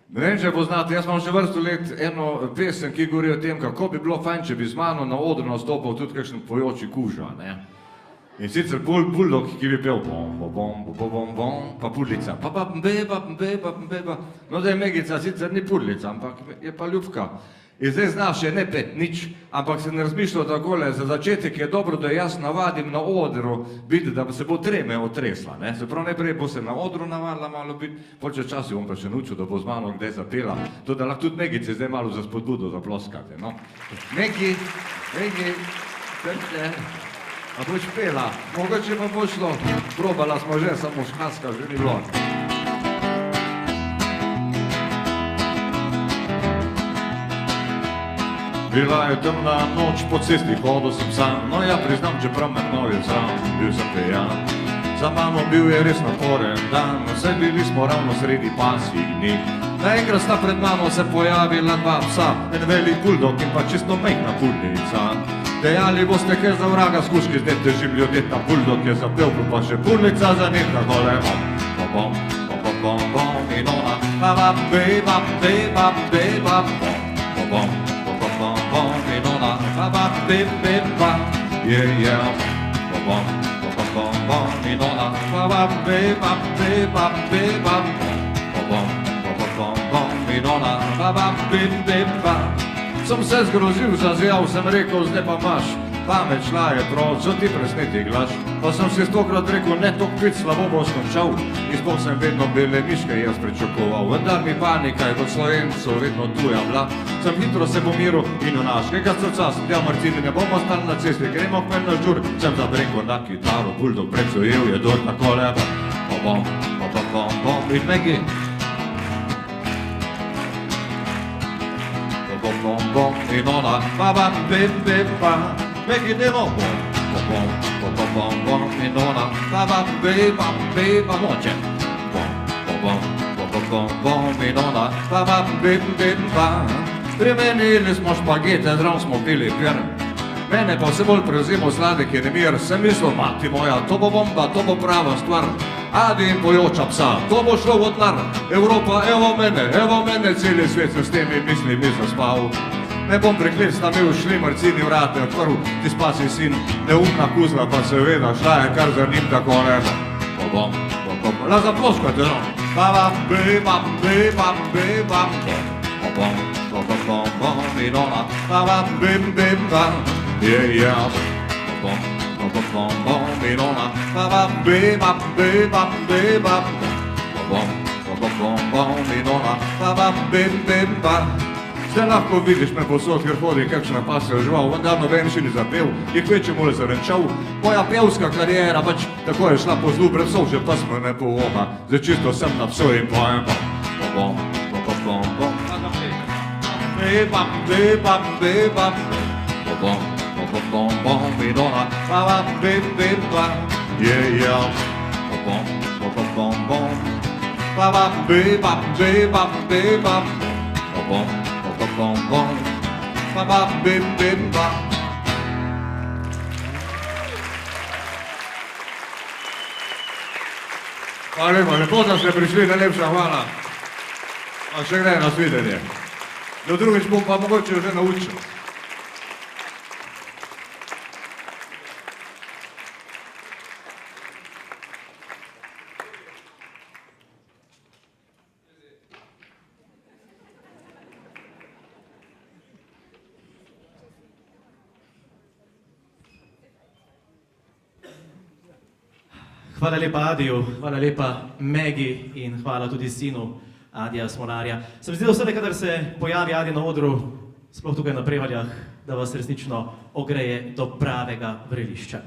Ne vem, če poznate, jaz imam že vrsto let eno pesem, ki govori o tem, kako bi bilo fajn, če bi z mano na odru nastopal tudi kakšen pojoči kuža, ne? In sicer buldog, ki bi pel bom, bom, bom, bom, bom, pa pudlica, pa beba, beba, beba. No, da je Megica sicer ni pudlica, ampak je pa ljubka. In zdaj znaš še ne pet nič, ampak se ne razmišljal takole, za začetek je dobro, da jaz navadim na odru biti, da se bo treme otresla, ne. Se prav najprej bo se na odru navadila malo biti, počet časi bom pa še naučil, da bo z mano kdaj zapela, to da lahko tudi Megice zdaj malo za spodbudo zaploskate, no. Megi, trče. A boš pela, mogoče pa bo šlo, probala smo že, samo škaska že ni bilo. Bila je temna noč, po cesti hodil sem sam, no ja priznam, čeprav me mnogo je sram, bil sem pijan. Za mano bil je res naporen dan, saj bili smo ravno sredi pasjih dni. Naenkrat sta pred mano se pojavila 2 psa, en velik buldog in pa čisto majhna pudlica. Dejali boste, ker za vraga skuški zdaj težim ljudje, ta buldog je zapel, pa še pudlica za njim takole bom, bom, bom, bom, bom, in ona baba, beba, beba, beba, bom, bom, bom, bom, in ona baba, beba, yeah, bom, bom, bom, in ona baba, beba, beba, beba, bom, bom, bom, in ona baba, beba. Sem se zgrozil, zazijal, sem rekel, zdaj pa imaš pamet, šla je prav, so ti presneti glaš. Pa sem si 100krat rekel, ne tok pit, slabo bom skončal. In sploh sem vedno bele miške jaz pričakoval, vendar mi panika je kot Slovencev vedno tuja bila. Sem hitro se pomiril in v naškega srca sem del Marcini, ne bomo ostali na cesti, gremo k meni na žur. Sem zabrekel na kitaro, buldog predsojel je dol takole, bom, in Megi. Bom, bom, in ona baba, beba, Megi demo, bom, bom, in ona baba, beba, moče. Bom, in ona baba, beba. Spremenili smo špagete, zraven smo pili pier. Mene pa vse bolj prevzemo sladek je nemir, sem mislil, mati moja, to bo bomba, to bo prava stvar. Adi in pojoča psa, to bo šlo v tlar. Evropa, evo mene, celi svet se s temi mislimi zaspal. Ne bom preklet, sta mi ušli marcini vrate odprl, ti spasi sin, neumna kuzla pa seveda, šla je kar za njim tako nebo. Bom, la zaploskajte, no. Bam, in ona, bim, bam, yeah, bom, in ona, bim, bom, in ona, bim, bam. Zdaj lahko vidiš me posod, ker hodi kakšna pasja žival, vendar noben še ni zapel, je kvečemu le zarenčal. Moja pevska karijera pač tako je šla po zlu, brevsov že pa smo ne povoma, zdaj čisto sem na pso in pojem bom, in ona, Hvala lepa, lepo, da ste prišli, najlepša hvala. Pa še gre na svidenje. Do drugič bom pa mogoče že naučil. Hvala lepa Adiju, hvala lepa Megi in hvala tudi sinu Adija Smolarja. Se mi zdi, da vse, kadar se pojavi Adi na odru, sploh tukaj na Prevaljah, da vas resnično ogreje do pravega vrelišča.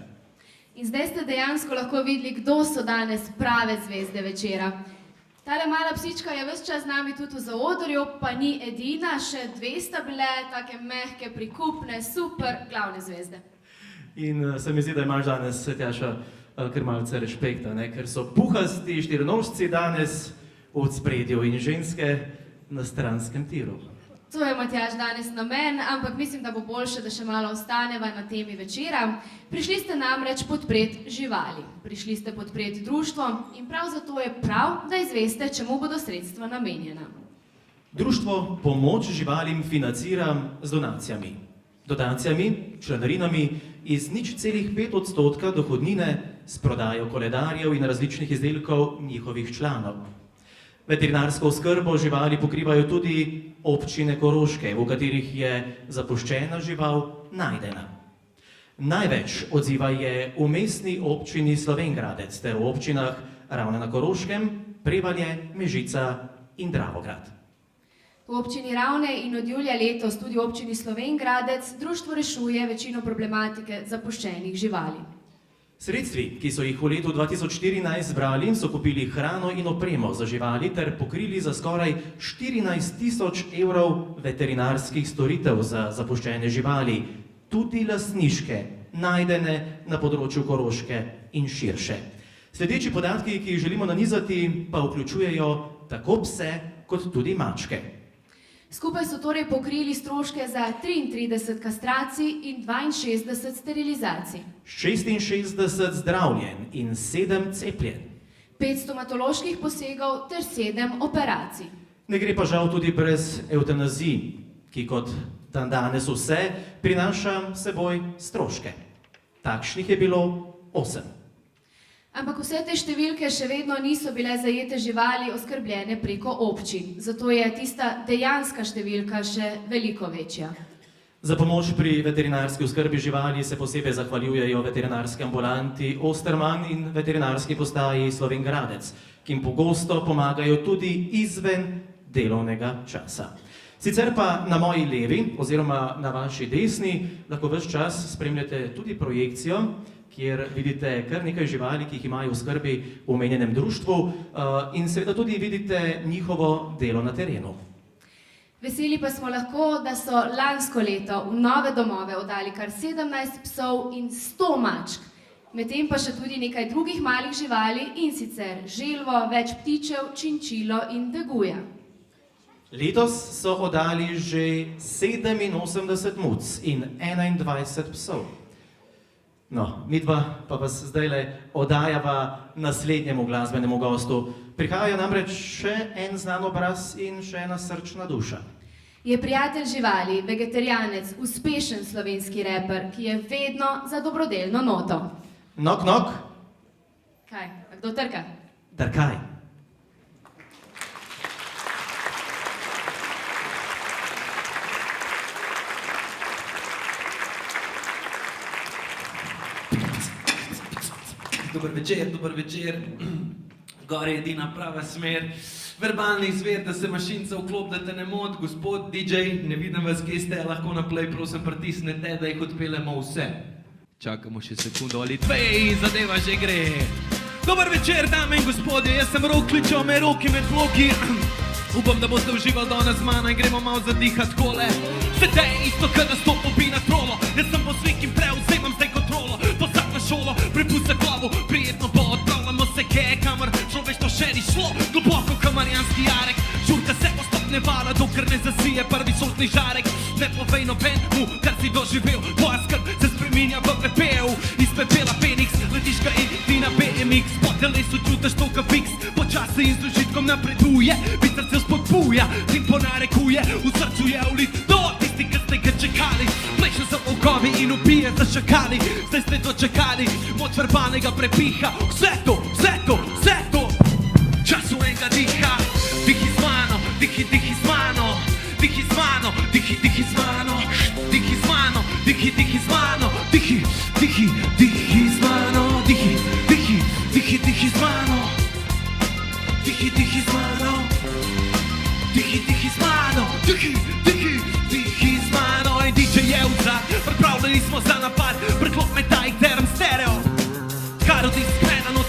In zdaj ste dejansko lahko videli, kdo so danes prave zvezde večera. Tale mala psička je ves čas z nami tudi v zaodrju, pa ni edina, še dve sta bile, take mehke, prikupne, super glavne zvezde. In se mi zdi, da imaš danes, Tjaša, kar malce rešpekta, ne? Ker so puhasti štirinožci danes v spredju in ženske na stranskem tiru. To je Matjaž danes namen, ampak mislim, da bo boljše, da še malo ostaneva na temi večera. Prišli ste namreč podpreti živali, prišli ste podpreti društvo in prav zato je prav, da izveste, čemu bodo sredstva namenjena. Društvo pomoč živalim financira z donacijami. Donacijami, članarinami iz 0,5% dohodnine s prodajo koledarjev in različnih izdelkov njihovih članov. Veterinarsko oskrbo živali pokrivajo tudi občine Koroške, v katerih je zapuščena žival najdena. Največ odziva je v mestni občini Slovenj Gradec ter v občinah Ravne na Koroškem, Prevalje, Mežica in Dravograd. V občini Ravne in od julija letos tudi v občini Slovenj Gradec društvo rešuje večino problematike zapuščenih živali. Sredstvi, ki so jih v letu 2014 zbrali, so kupili hrano in opremo za živali ter pokrili za skoraj 14 000 evrov veterinarskih storitev za zapuščene živali, tudi lastniške, najdene na področju Koroške in širše. Sledeči podatki, ki jih želimo nanizati, pa vključujejo tako pse kot tudi mačke. Skupaj so torej pokrili stroške za 33 kastracij in 62 sterilizacij. 66 zdravljen in 7 cepljen. 5 stomatoloških posegov ter 7 operacij. Ne gre pa žal tudi brez evtanazij, ki kot danes vse prinaša seboj stroške. Takšnih je bilo 8. Ampak vse te številke še vedno niso bile zajete živali oskrbljene preko občin, zato je tista dejanska številka še veliko večja. Za pomoč pri veterinarski oskrbi živali se posebej zahvaljujejo veterinarski ambulanti Osterman in veterinarski postaji Slovenj Gradec, ki jim pogosto pomagajo tudi izven delovnega časa. Sicer pa na moji levi oziroma na vaši desni lahko ves čas spremljate tudi projekcijo, kjer vidite kar nekaj živali, ki jih imajo v skrbi v omenjenem društvu in seveda tudi vidite njihovo delo na terenu. Veseli pa smo lahko, da so lansko leto v nove domove oddali kar 17 psov in 100 mačk, medtem pa še tudi nekaj drugih malih živali in sicer želvo, več ptičev, činčilo in deguja. Letos so oddali že 87 muc in 21 psov. No, midva pa vas zdajle oddajava naslednjemu glasbenemu gostu. Prihaja namreč še en znan obraz in še ena srčna duša. Je prijatelj živali, vegetarijanec, uspešen slovenski reper, ki je vedno za dobrodelno noto. Nok, nok, Kaj? A kdo trka? Darkaj. Dober večer. Gore je edina prava smer. Verbalni zver, da se mašinca vklop, da te ne mot. Gospod DJ, ne vidim vas, kje ste, lahko na play, prosim, pritisnete, da jih odpeljemo vse. Čakamo še sekundo ali dve in zadeva že gre. Dober večer, dame in gospodje, jaz sem Roklič, me roki med bloki. Upam, da boste uživali danes z mano in gremo malo zadihat kole. Se te isto, kada stopil bi na trolo. Jaz sem posvik in prevzemam zdaj kontrolo. Posad na šolo, pripusta glavu, prijetno pa odpravljamo se kje, kamor človeštvo še ni šlo. Globoko kamarjanski jarek, žurka se postopne vala, dokler ne zasije prvi sortni žarek. Ne povej noben mu, kar si doživel, tvoja skrb se spreminja v prepel. Iz pepela Feniks, letiška in ti na BMX. Po telesu čutiš to, ka fiks, počasi in z užitkom napreduje. Bit srce spodbuja, tempo narekuje, v srcu je ulit do tisti, ki ste ga čekali. Pleše za volkovi in ubije za šakali, zdaj ste dočekali moč verbalnega prepiha. Vse to, času enega diha. Dihi z mano, dihi z mano, dihi z mano, dihi z mano, dihi z mano, dihi z mano, dihi z mano, dihi z mano, dihi z mano, dihi z mano, dihi z mano. In DJ je vzad, pripravljeni smo za napad, preklop meta jih terem stereo. Kar od iskrena not,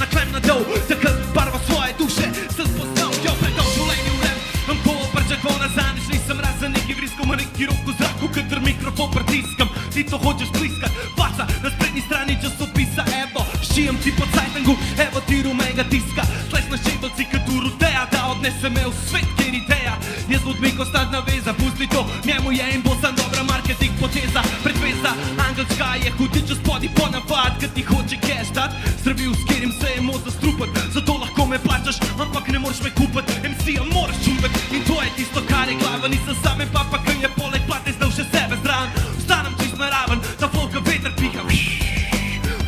klem na dol, takrat barva svoje duše, sem spoznal, jo predal življenju rem. Vam ko obrčakvo nazanič, nisem razen neki vrisko, ma neki rok v zraku, kadar mikrofon pritiskam. Ti to hočeš bliskat, faca na sprednji strani časopisa, evo, ščijem ti po cajtangu, evo ti rumejga tiska. Tleš na ševelci, kad uroteja, da odnese me v svet, kjer ideja je z ljudmi konstantna veza. Pusti to, njemu je in bo sam dobra marketing poteza, predveza. Angelčka je hudič spodi ponavad, kad ti hoče cash dat, zdravil, s katerim se je moč zastrupat. Zato lahko me plačaš, ampak ne moreš me kupat. MC-ja moraš čuvat in to je tisto, kar je glava. Nisem same papa, ki je poleg plate zdal še sebe zdraven. Ostanem čist naraven, ta flow, ka veter piha. V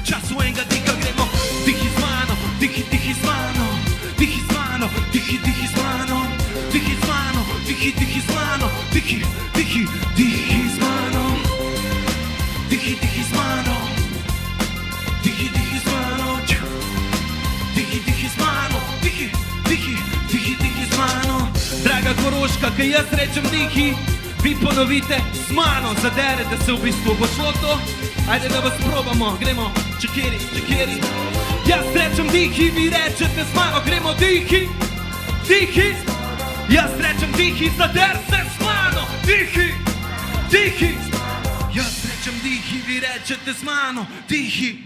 času enega diha gremo. Dihi z mano, dihi z mano, dihi z mano, dihi z mano, dihi z mano, dihi z mano, dihi z mano, dihi z mano, dihi z mano, dihi z mano, dihi z mano. Draga Koroška, kaj jaz rečem dihi, vi ponovite z mano, zaderete se v bistvu, bo šlo to? Ajde da vas probamo, gremo, čekeri. Jaz rečem dihi, vi rečete z mano, gremo dihi. Jaz rečem dihi, zader se z mano, dihi. Jaz rečem dihi, vi rečete z mano, dihi.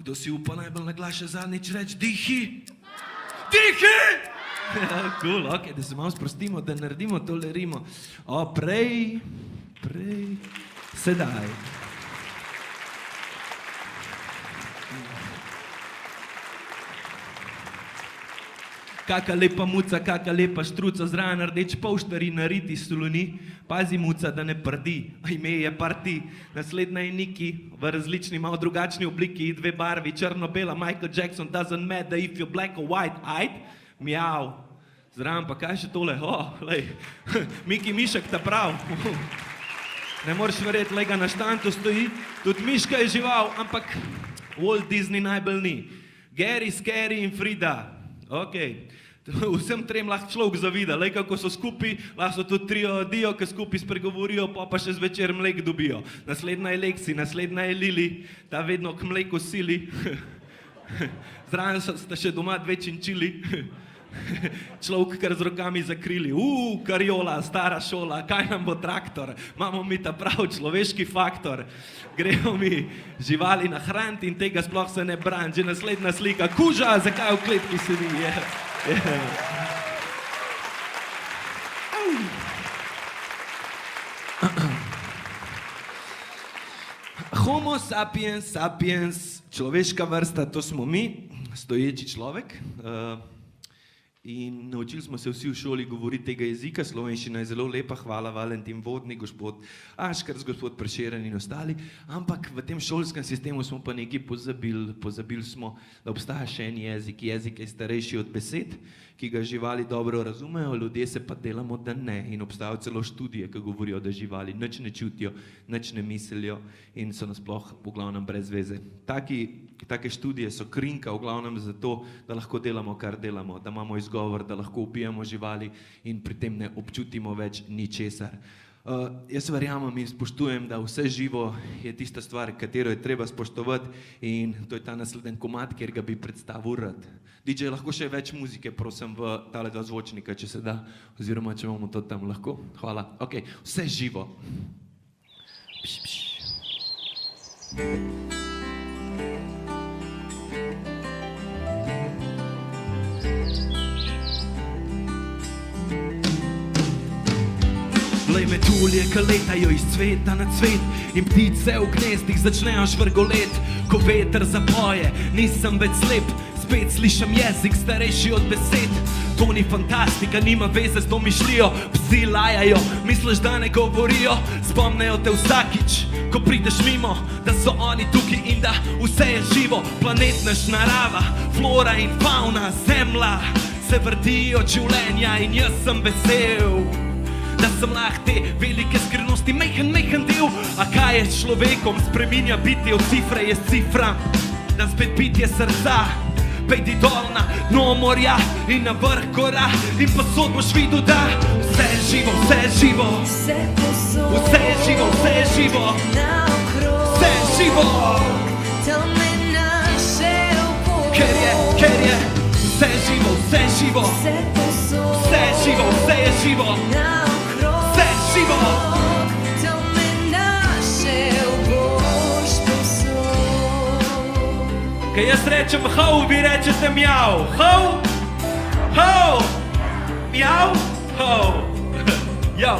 Kdo si upa najbolj na glas še zadnjič reč dihi? Cool, ok, da se malo sprostimo, da naredimo tole rimo. Prej, sedaj. Kaka lepa muca, kaka lepa štruca, zraven rdeč polštari nariti sloni. Pazi muca, da ne prdi, ime je Parti. Naslednja je Niki, v različni, malo drugačni obliki, dve barvi, črno-bela, Michael Jackson doesn't matter if you're black or white-eyed. Mjav. Zraven pa kaj še tole? Miki Mišek ta prav. Ne moreš verjeti, le ga na štantu stoji. Tudi Miška je žival, ampak Walt Disney najbolj ni. Gary, Scary in Frida. Ok. Vsem trem lahko človek zavida, le kako so skupaj, lahko so tudi trio Dio, ki skupaj spregovorijo, pa še zvečer mlek dobijo. Naslednja je Lexi, naslednja je Lili, ta vedno k mleku sili. Zraven sta še doma dve činčili. Človek kar z rokami zakrili. Kariola, stara šola, kaj nam bo traktor? Imamo mi ta prav človeški faktor. Gremo mi živali nahraniti in tega sploh se ne bran. Že naslednja slika, kuža, zakaj v kletki sedi? Homo sapiens sapiens, človeška vrsta, to smo mi, stoječi človek. In naučili smo se vsi v šoli govoriti tega jezika, slovenščina je zelo lepa, hvala Valentin Vodnik, gospod Aškars, gospod Prešeren in ostali, ampak v tem šolskem sistemu smo pa nekaj pozabili smo, da obstaja še en jezik, jezik je starejši od besed, ki ga živali dobro razumejo, ljudje se pa delamo, da ne, in obstajajo celo študije, ki govorijo, da živali nič ne čutijo, nič ne mislijo in so nasploh v glavnem brez veze. Take študije so krinka v glavnem zato, da lahko delamo, kar delamo, da imamo izgovor, da lahko ubijamo živali in pri tem ne občutimo več ničesar. Jaz verjamem in spoštujem, da vse živo je tista stvar, katero je treba spoštovati in to je ta naslednji komad, kjer ga bi predstavil rad. DJ, lahko še več muzike, prosim, v tale dva zvočnika, če se da, oziroma če bomo to tam lahko. Hvala. Ok, vse živo. Glej metulje, ki letajo iz cveta na cvet in ptice v gnezdih začnejo žvrgolet. Ko veter zapoje, nisem več slep, spet slišim jezik starejši od besed. To ni fantastika, nima veze s to mišljijo. Psi lajajo, misliš, da ne govorijo, spomnejo te vsakič, ko prideš mimo, da so oni tukaj in da vse je živo. Planet naš, narava, flora in fauna, zemlja se vrtijo življenja in jaz sem vesel, da sem lahko te velike skrivnosti mehen del. A kaj je s človekom, spreminja bitje od cifre, je cifra, da spet bitje srca. Pejdi dol na dno morja in na vrh gora in posod boš videl, da vse je živo, vse je živo, vse je živo, vse je živo, vse je živo. Ker je vse je živo, vse je živo, vse je živo, vse je živo. Živo! Kaj jaz rečem hov, vi rečete mjav. Hov, hov, mjav, hov. Jau.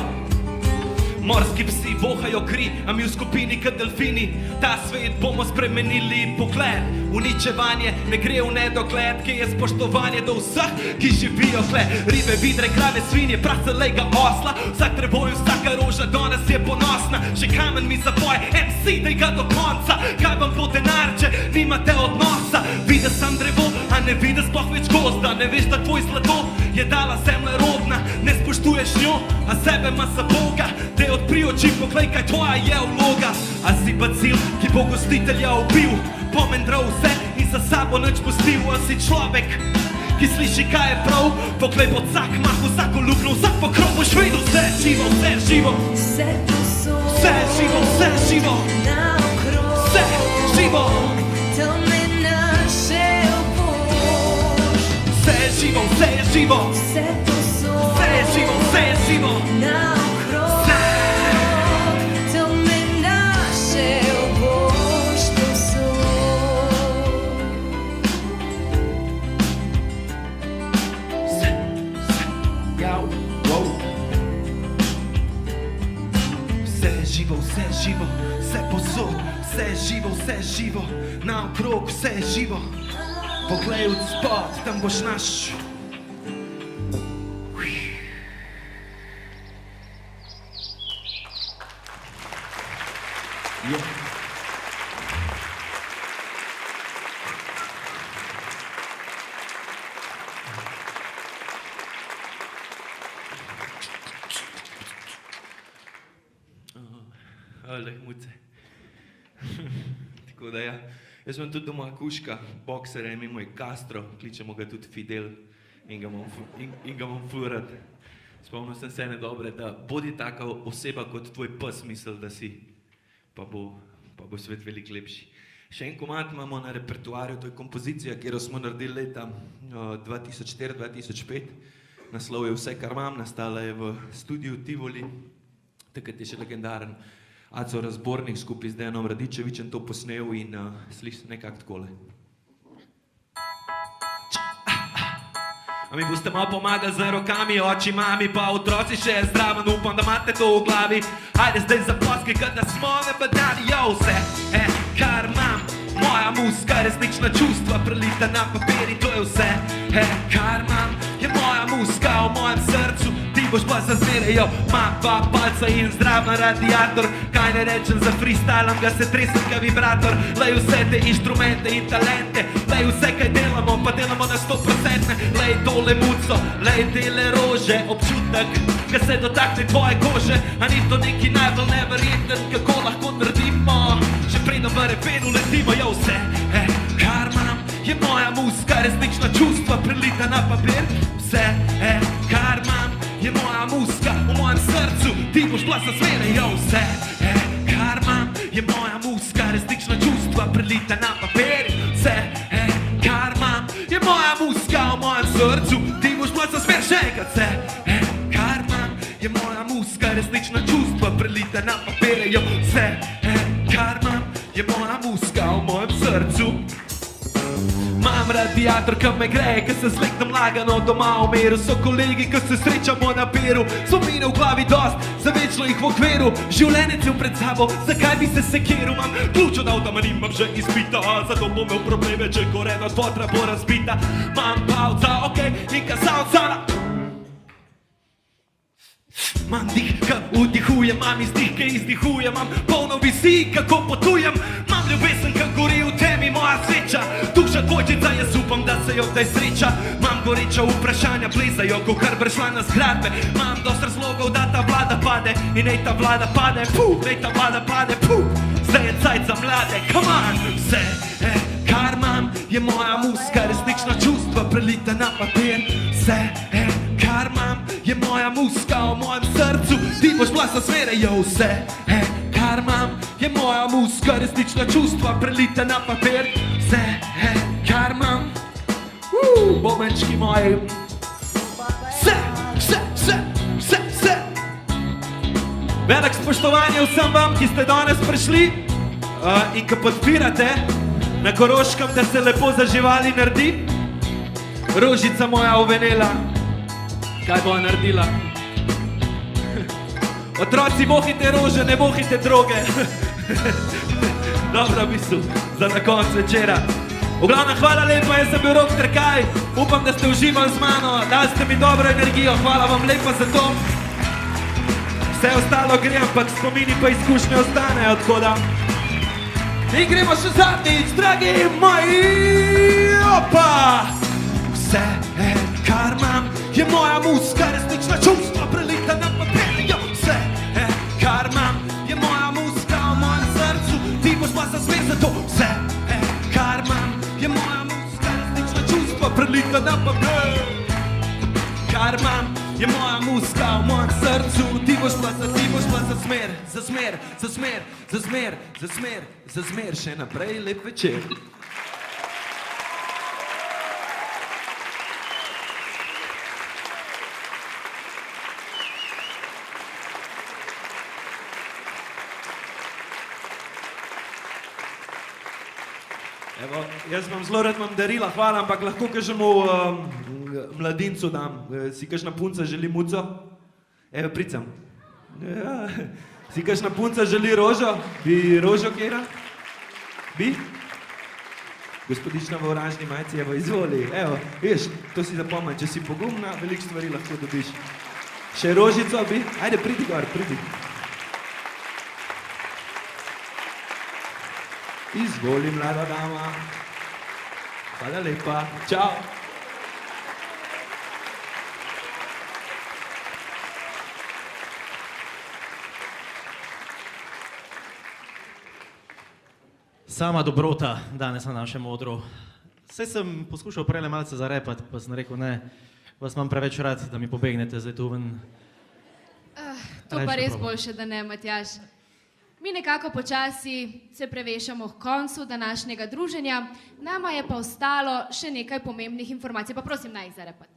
Morski psi vohajo kri, a mi v skupini kot delfini. Ta svet bomo spremenili pogled. Uničevanje ne gre v nedogled, ki je spoštovanje do vseh, ki živijo tle. Ribe, vidre, krave, svinje, prase, lega, osla. Vsak treboj, vsaka roža danes je ponosna. Še kamen mi zapoje, MC, daj ga do konca. Kaj vam bo denar, če nimate odnosa? Videl sem drevo, a ne videl sploh več gozda. Ne veš, da tvoj zlato je dala zemlja rodna. Ne spoštuješ njo, a sebe ima za Boga. Te odpri oči, poglej, kaj tvoja je vloga. A si bacil, ki bo gostitelja ubil, pomendral vse in za sabo nič pustil. A si človek, ki sliši, kaj je prav, poglej pod vsak mah, vsako luknjo, vsak pokrov boš videl. Vse je živo, vse je živo, vse je živo, vse je živo, vse je živo, vse je živo, vse je živo, vse je živo, vse je živo. Vse je živo, vse posod, vse je živo, vse je živo, naokrog vse je živo. Poglej od spod, tam boš naš. Muce. Tako da ja, jaz imam tudi doma kuška, bokserja, ime moj Castro, kličemo ga tudi Fidel in ga bom ful rad. Spomnil sem se ene dobre, da bodi taka oseba kot tvoj pes misel, da si, pa bo svet veliko lepši. Še en komad imamo na repertoarju, to je kompozicija, kjer smo naredili leta 2004-2005. Naslov je Vse, kar imam, nastala je v studiu Tivoli, takrat je še legendaren Aco Razbornik skupaj z Dejanom Radičevičem to posnel in sliši se nekako takole. A mi boste malo pomagali z rokami, oči, mami, pa otroci še zraven, upam, da imate to v glavi. Ajde zdaj za ploske, kad da smo ne badali, jo, vse, kar imam. Moja muska, resnična čustva, prelita na papiri, to je vse, kar imam. Je moja muska v mojem srcu, ti boš pa za zmeraj, jo. Imam dva palca in zdrav na radiator, kaj ne rečem za freestylam, ga se tresem ka vibrator. Lej vse te inštrumente in talente, lej vse kaj delamo, pa delamo na 100%. Lej tole muco, lej tele rože, občutek, ka se dotakne tvoje kože. A ni to neki najbolj neverjeten, kako lahko naredimo, še preden v refenu letimo, jo, vse, kar imam. Je moja muska, resnična čustva, prelita na papir. Vse, kar imam, je moja muska v mojem srcu, ti boš bila za zmeraj, jo, vse, kar imam. Je moja muska, resnična čustva, prelita na papir. Vse, kar imam, je moja muska v mojem srcu, ti boš bila za zmeraj, še enkrat. Vse, kar imam, je moja muska, resnična čustva, prelita na papir, jo, vse, kar imam, je moja muska v mojem srcu. Imam radiator, ki me greje, ki se zleknem lagano doma v miru. So kolegi, ki se srečamo na piru, spomine v glavi dost, za večno jih v okviru. Življenje cel pred sabo, zakaj bi se sekiral? Imam ključ od avta, nimam že izpita, zato bom imel probleme, če korena fotra bo razbita. Imam pavca, okej, in kazalca. Imam dih, ki vdihujem, imam izdih, ki izdihujem. Imam polno vizij, kako potujem. Imam ljubezen, ki gori v temi, moja sveča. Duša dvojčica, jaz upam, da se jo kdaj sreča. Imam goreča vprašanja, plezajo, ko kar bršla na zgradbe. Imam dost razlogov, da ta vlada pade. In naj ta vlada pade, naj ta vlada pade, zdaj je cajt za mlade, come on. Vse, kar imam, je moja muska, resnična čustva, prelita na papir. Vse, kar imam, je moja muska v mojem srcu, ti boš bila za zmeraj, jo, vse, kar imam, je moja muska, resnična čustva, prelita na papir. Vse, kar imam, bobenčki moji. Vse, vse, vse, vse, vse. Velik spoštovanje vsem vam, ki ste danes prišli in ki podpirate na Koroškem, da se lepo za živali naredi. Rožica moja uvenela, kaj bo naredila? Otroci, vohite rože, ne vohite droge. Dobra misel za na konc večera. V glavnem, hvala lepa, jaz sem bil Rok Trkaj. Upam, da ste uživali z mano, dali ste mi dobro energijo, hvala vam lepa za to. Vse ostalo gre, ampak spomini pa izkušnje ostanejo, tako da. In gremo še zadnjič, dragi moji, opa! Vse, kar imam, je moja muska, resnična čustva, prelita na papir. Vse, kar imam, je moja muska v mojem srcu, ti boš pa za zmer za to. Vse, kar imam, je moja muska, resnična čustva, prelita na papir. Kar imam, je moja muska v mojem srcu, ti boš pa za zmer, za zmer, za zmer, za zmer, za zmer, za zmer, še naprej lep večer. Evo, jaz vam zelo rad imam darila, hvala, ampak lahko kažemo mladincu dam. Si kakšna punca želi muco? Evo, pricam. Ja. Si kakšna punca želi rožo? Bi rožo kera? Bi? Gospodična v oranžni majici, evo, izvoli. Evo, viš, to si zapomni, če si pogumna, veliko stvari lahko dobiš. Še rožico bi? Ajde, pridi gor, pridi. Izvoli, mlada dama. Hvala lepa. Čau. Sama dobrota danes na našem odru. Saj sem poskušal prej malce zarepati, pa sem rekel, ne, vas imam preveč rad, da mi pobegnete zdaj tu ven. To pa res boljše, da ne, Matjaž. Mi nekako počasi se prevešamo k koncu današnjega druženja, nama je pa ostalo še nekaj pomembnih informacij, pa prosim naj jih zarepati.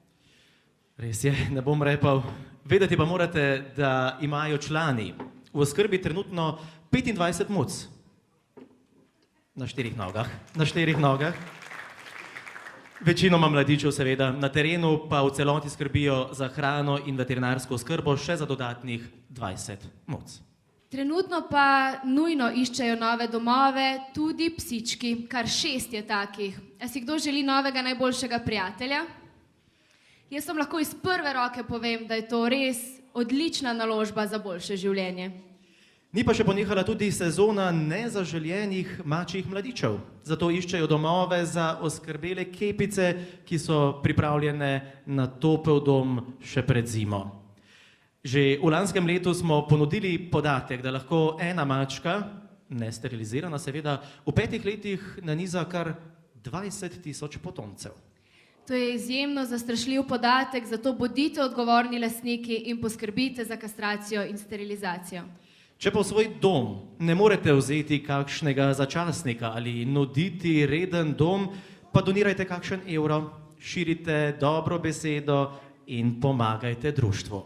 Res je, ne bom repal. Vedeti pa morate, da imajo člani v oskrbi trenutno 25 muc. Na 4 nogah. Na 4 nogah. Večinoma mladičev seveda, na terenu pa v celoti skrbijo za hrano in veterinarsko oskrbo še za dodatnih 20 moc. Trenutno pa nujno iščejo nove domove, tudi psički, kar 6 je takih. A si kdo želi novega najboljšega prijatelja? Jaz vam lahko iz prve roke povem, da je to res odlična naložba za boljše življenje. Ni pa še ponehala tudi sezona nezaželenih mačjih mladičev. Zato iščejo domove za oskrbele kepice, ki so pripravljene na topel dom še pred zimo. Že v lanskem letu smo ponudili podatek, da lahko ena mačka, nesterilizirana seveda, v 5 letih naniza kar 20 000 potomcev. To je izjemno zastrašljiv podatek, zato bodite odgovorni lastniki in poskrbite za kastracijo in sterilizacijo. Če pa v svoj dom ne morete vzeti kakšnega začasnika ali nuditi reden dom, pa donirajte kakšen evro, širite dobro besedo in pomagajte društvu.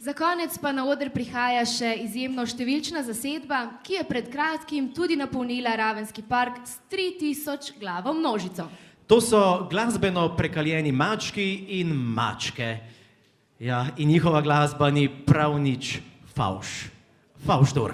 Za konec pa na oder prihaja še izjemno številčna zasedba, ki je pred kratkim tudi napolnila Ravenski park s 3000 glavo množico. To so glasbeno prekaljeni mački in mačke. Ja, in njihova glasba ni prav nič favš. Favštur.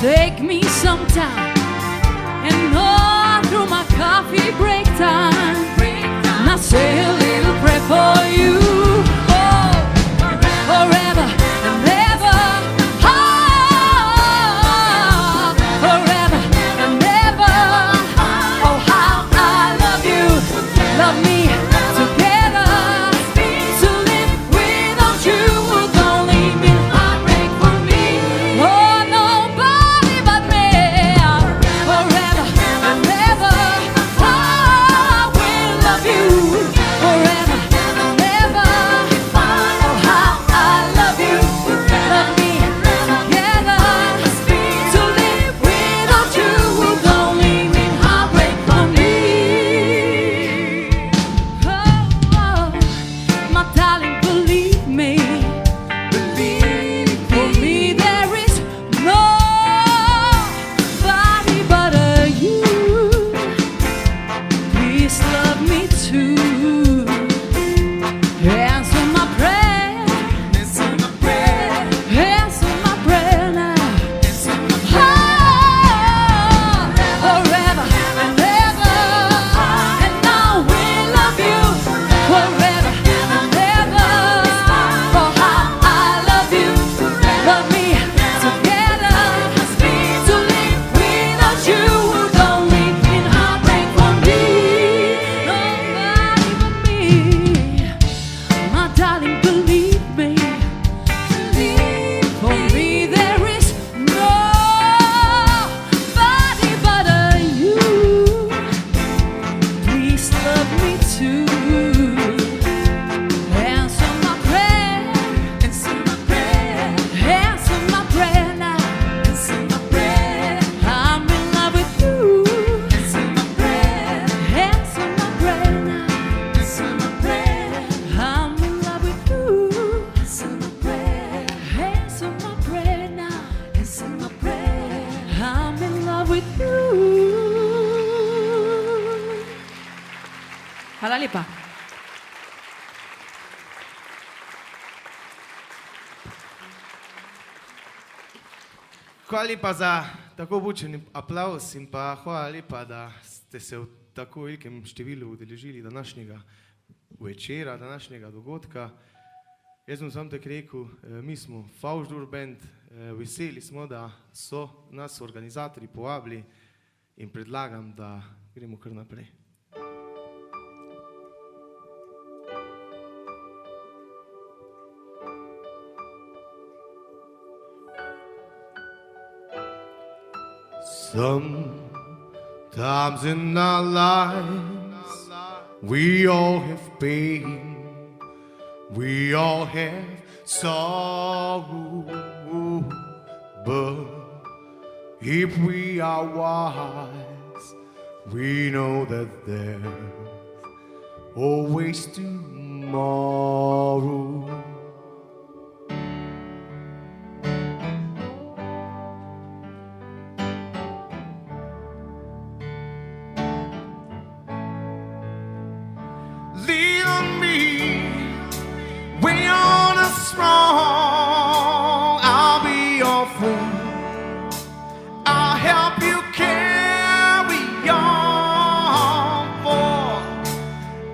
Take me some time and all through my coffee break time. And I say a little prayer for you. Oh, forever and ever. Oh, forever and ever. Oh, how I love you. Love me together. To live without you would only mean heartbreak for me. Oh, nobody but me. Forever and ever. Oh, I will love you forever and ever. with you. Hvala lepa. Hvala lepa za tako bučen aplauz in pa hvala lepa, da ste se v tako velikem številu udeležili današnjega večera, današnjega dogodka. Jaz bom samo tako rekel, mi smo Favždur band, veseli smo, da so nas organizatorji povabili in predlagam, da gremo kar naprej. Sometimes in our lives we all have pain, we all have sorrow, but if we are wise, we know that there's always tomorrow. Lean on me when you're not strong. I'll be your friend. I'll help you carry on. For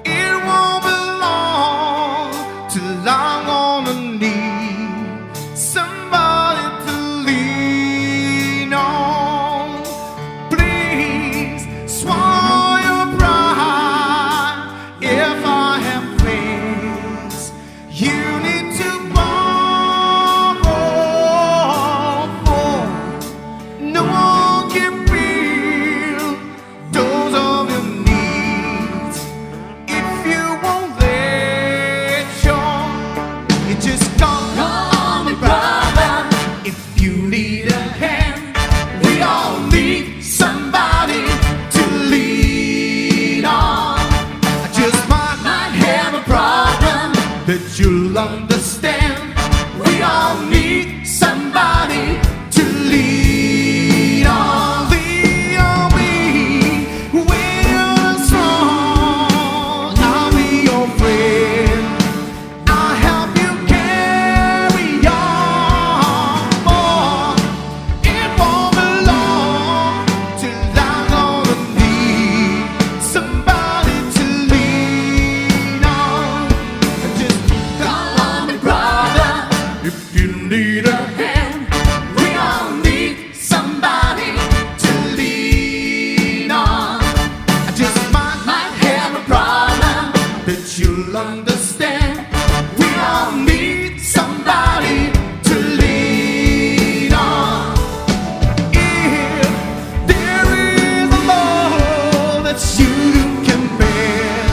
it won't be long till I'm gonna need somebody to lean on. Please swallow your pride. If I have things you need to borrow, for no one can feel those of your needs if you won't let your. You just call me brother if you need a hand. We all need somebody to lean on. I just might have a problem that you'll understand. We all need somebody to lean on. Lean on me when you're strong. I'll be your friend. I'll help you carry on. For it won't be long till I'm gonna need somebody to lean on. Just call me brother if you need a hand. We all need somebody to lean on. I just might have a problem that you'll understand. We all need somebody to lean on. If there is a love that you can bear,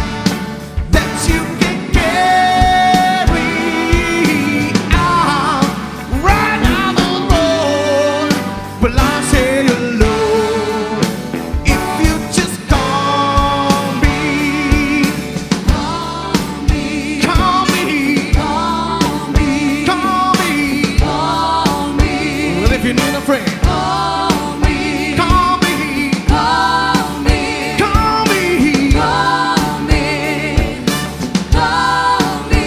that you can carry out right down the road, well, I'll say hello if you just call me. Call me. Call me. Call me. Call me. Call me. Well, if you need a friend. Call me. Call me. Call me. Call me. Call me. Call me.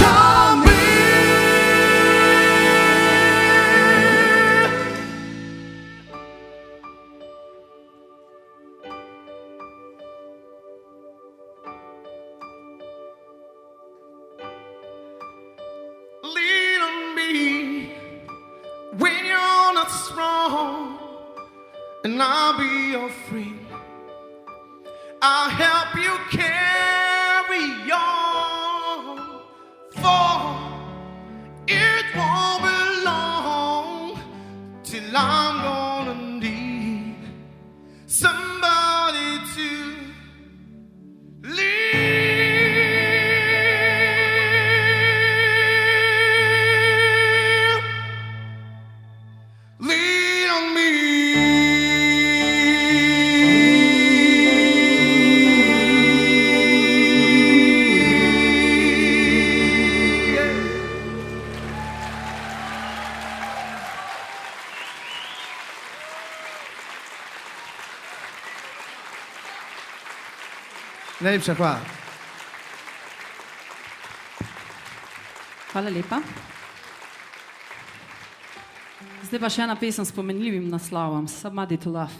Call me. Lean on me when you're not strong, and I'll be your friend. I'll help you carry on. For it won't be long till I'm gonna need somebody to lean on me. Najlepša hvala. Hvala lepa. Zdaj pa še ena pesem s pomenljivim naslovom, Somebody to Love.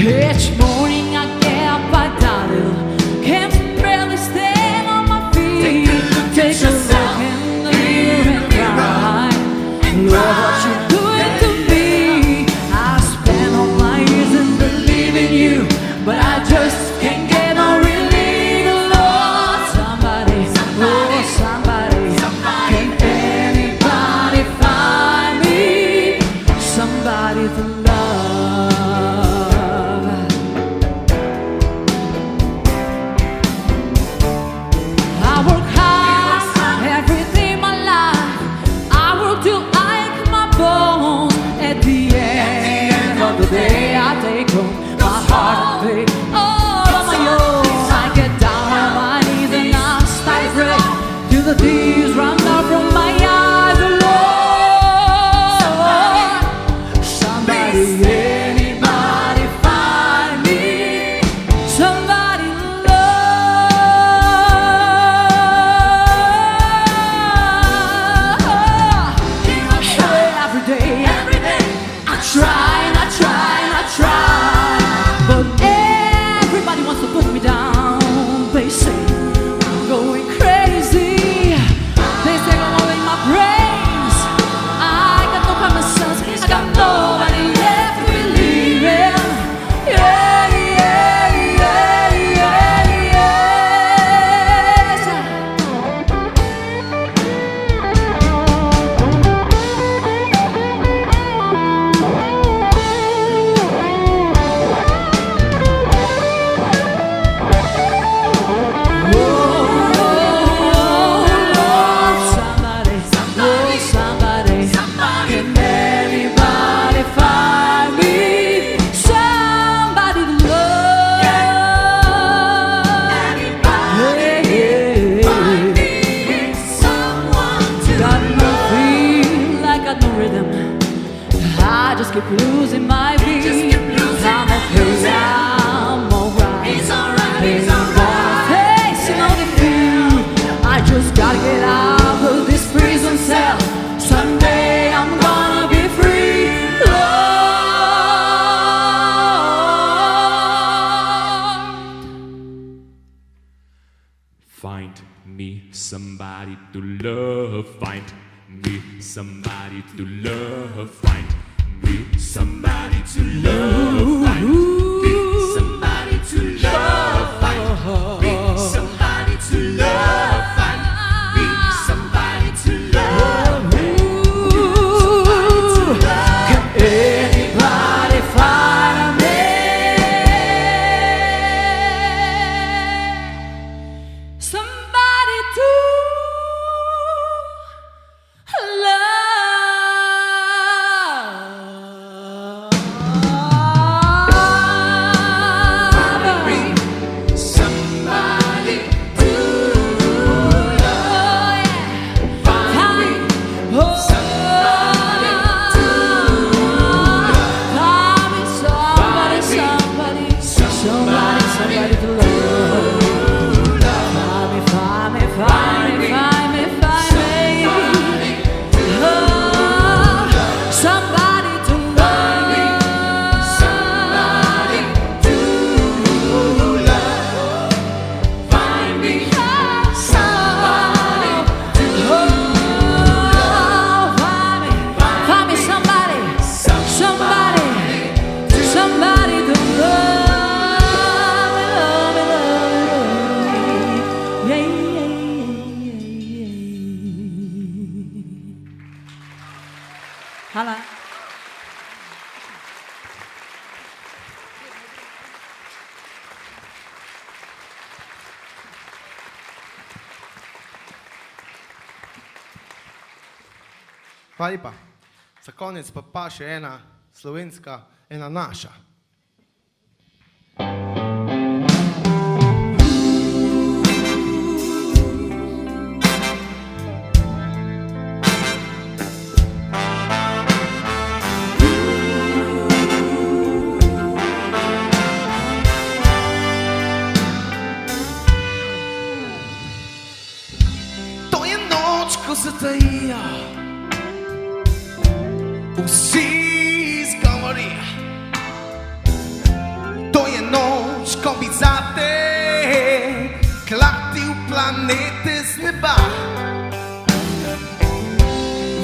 Each morning I get up, I darling, can't barely stand on my feet. Take a look in the mirror and cry. Lord, what you doing to me? I spent all my years in believing you, but I just can't get no relief. Lord, somebody, oh somebody, can anybody find me somebody to love? I take home my heart and faith all on my own. I get down on my knees and I start to pray till the tears run down from my eyes. Lord, somebody, anybody find me somebody to love. Every day I try. But everybody wants to put me down. They say I'm going crazy. They say I'm all in my brains. I got no common sense. I got nobody left to believe in. Yeah, yeah, yeah, yeah, yes. I just keep losing my beat. I'm okay, I'm alright. He's alright. Facing all the fear. I just gotta get out of this prison cell. Someday I'm gonna be free. Lord, find me somebody to love. Find me somebody to love. Find me somebody to love. Find me somebody to love. Find me somebody to love. Find me somebody to love. can anybody find me somebody to love? Hvala lepa. Za konec pa še ena slovenska, ena naša. To je noč, ko se tajijo vsi izgovori. To je noč, ko bi zate klatil planete z neba.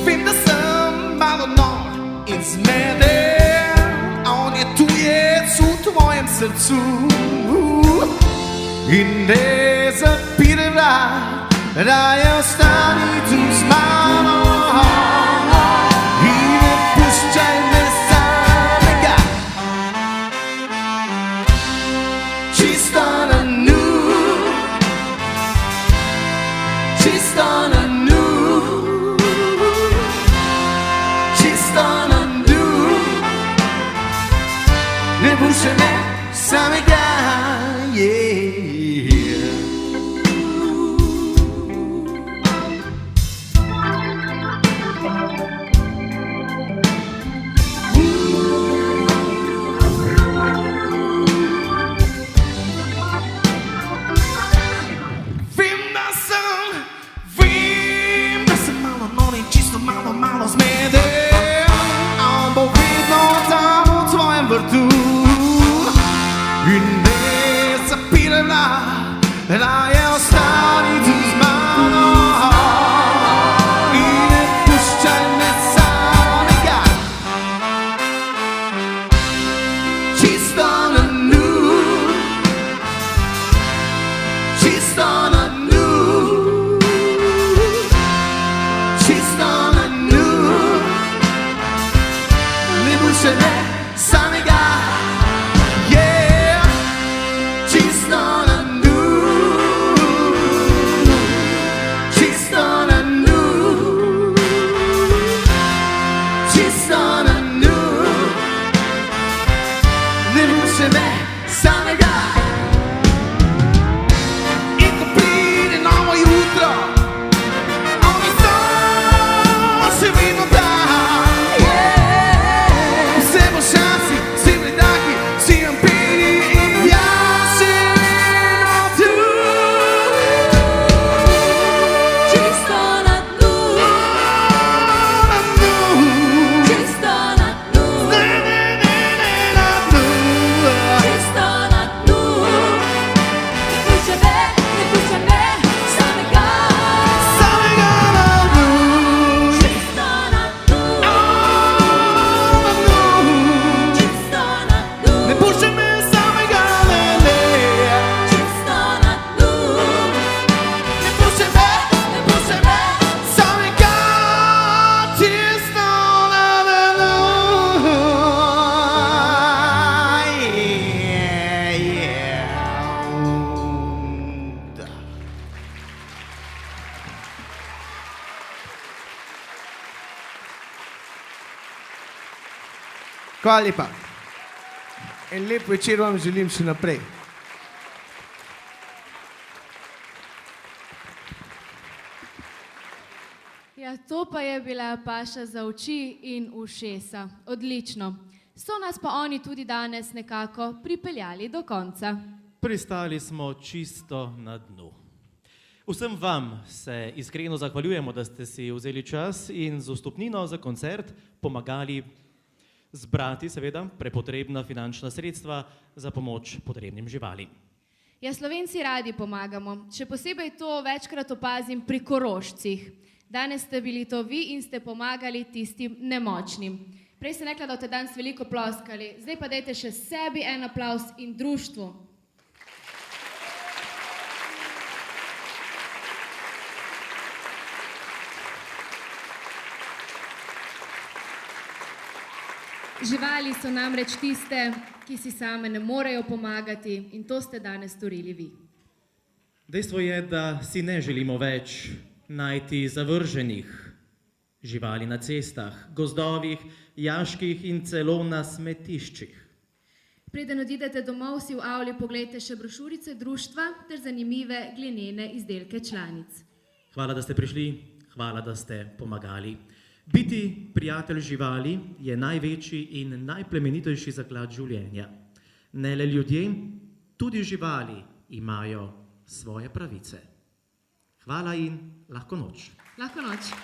Vem, da sem malo nor in zmeden, a on je tujec v tvojem srcu. In ne zapiraj vrat, raje ostani tu z mano. In ne puščaj me samega, čisto na nulo, čisto na nulo, čisto na nulo. Ne puščaj me samega, yeah. Vem, da sem malo nor in čisto malo zmeden, a on bo vedno tam v tvojem vrtu. In ne zapiraj vrat, raje ostani tu z mano. In ne puščaj me samega, čisto na nulo, čisto na nulo, čisto na nulo. Ne puščaj me samega, yeah. Čisto na nulo, čisto na nulo, čisto na nulo. Ne puščaj me samega. In ko pride novo jutro, on je samo še vedno tam, yeah. Vse bo šansi, vsi vredaki, vsi ampiri in jaz še vedno tu. Čisto na nulo, Na nulo, čisto na nulo, na nulo. čisto na nulo. Ne puščaj me samega, Samega na nulo, čisto na nulo, na nulo. čisto na nulo, Ne puščaj me samega, ne, ne. čisto na nulo. Ne puščaj me samega, čisto na nulo. Yeah, yeah. Hvala lepa. En lep večer vam želim še naprej. Ja, to pa je bila paša za oči in ušesa. Odlično. So nas pa oni tudi danes nekako pripeljali do konca. Pristali smo čisto na dnu. Vsem vam se iskreno zahvaljujemo, da ste si vzeli čas in z vstopnino za koncert pomagali zbrati, seveda, prepotrebna finančna sredstva za pomoč potrebnim živalim. Ja, Slovenci radi pomagamo. Še posebej to večkrat opazim pri Korošcih. Danes ste bili to vi in ste pomagali tistim nemočnim. Prej sem rekla, da boste danes veliko ploskali. Zdaj pa dajte še sebi en aplavz in društvu. Živali so namreč tiste, ki si same ne morejo pomagati in to ste danes storili vi. Dejstvo je, da si ne želimo več najti zavrženih, Živali na cestah, gozdovih, jaških in celo na smetiščih. Preden odidete domov, si v avli pogledajte še brošurice društva ter zanimive glinene izdelke članic. Hvala, da ste prišli, hvala, da ste pomagali. Biti prijatelj živali je največji in najplemenitejši zaklad življenja. Ne le ljudje, tudi živali imajo svoje pravice. Hvala in lahko noč. Lahko noč.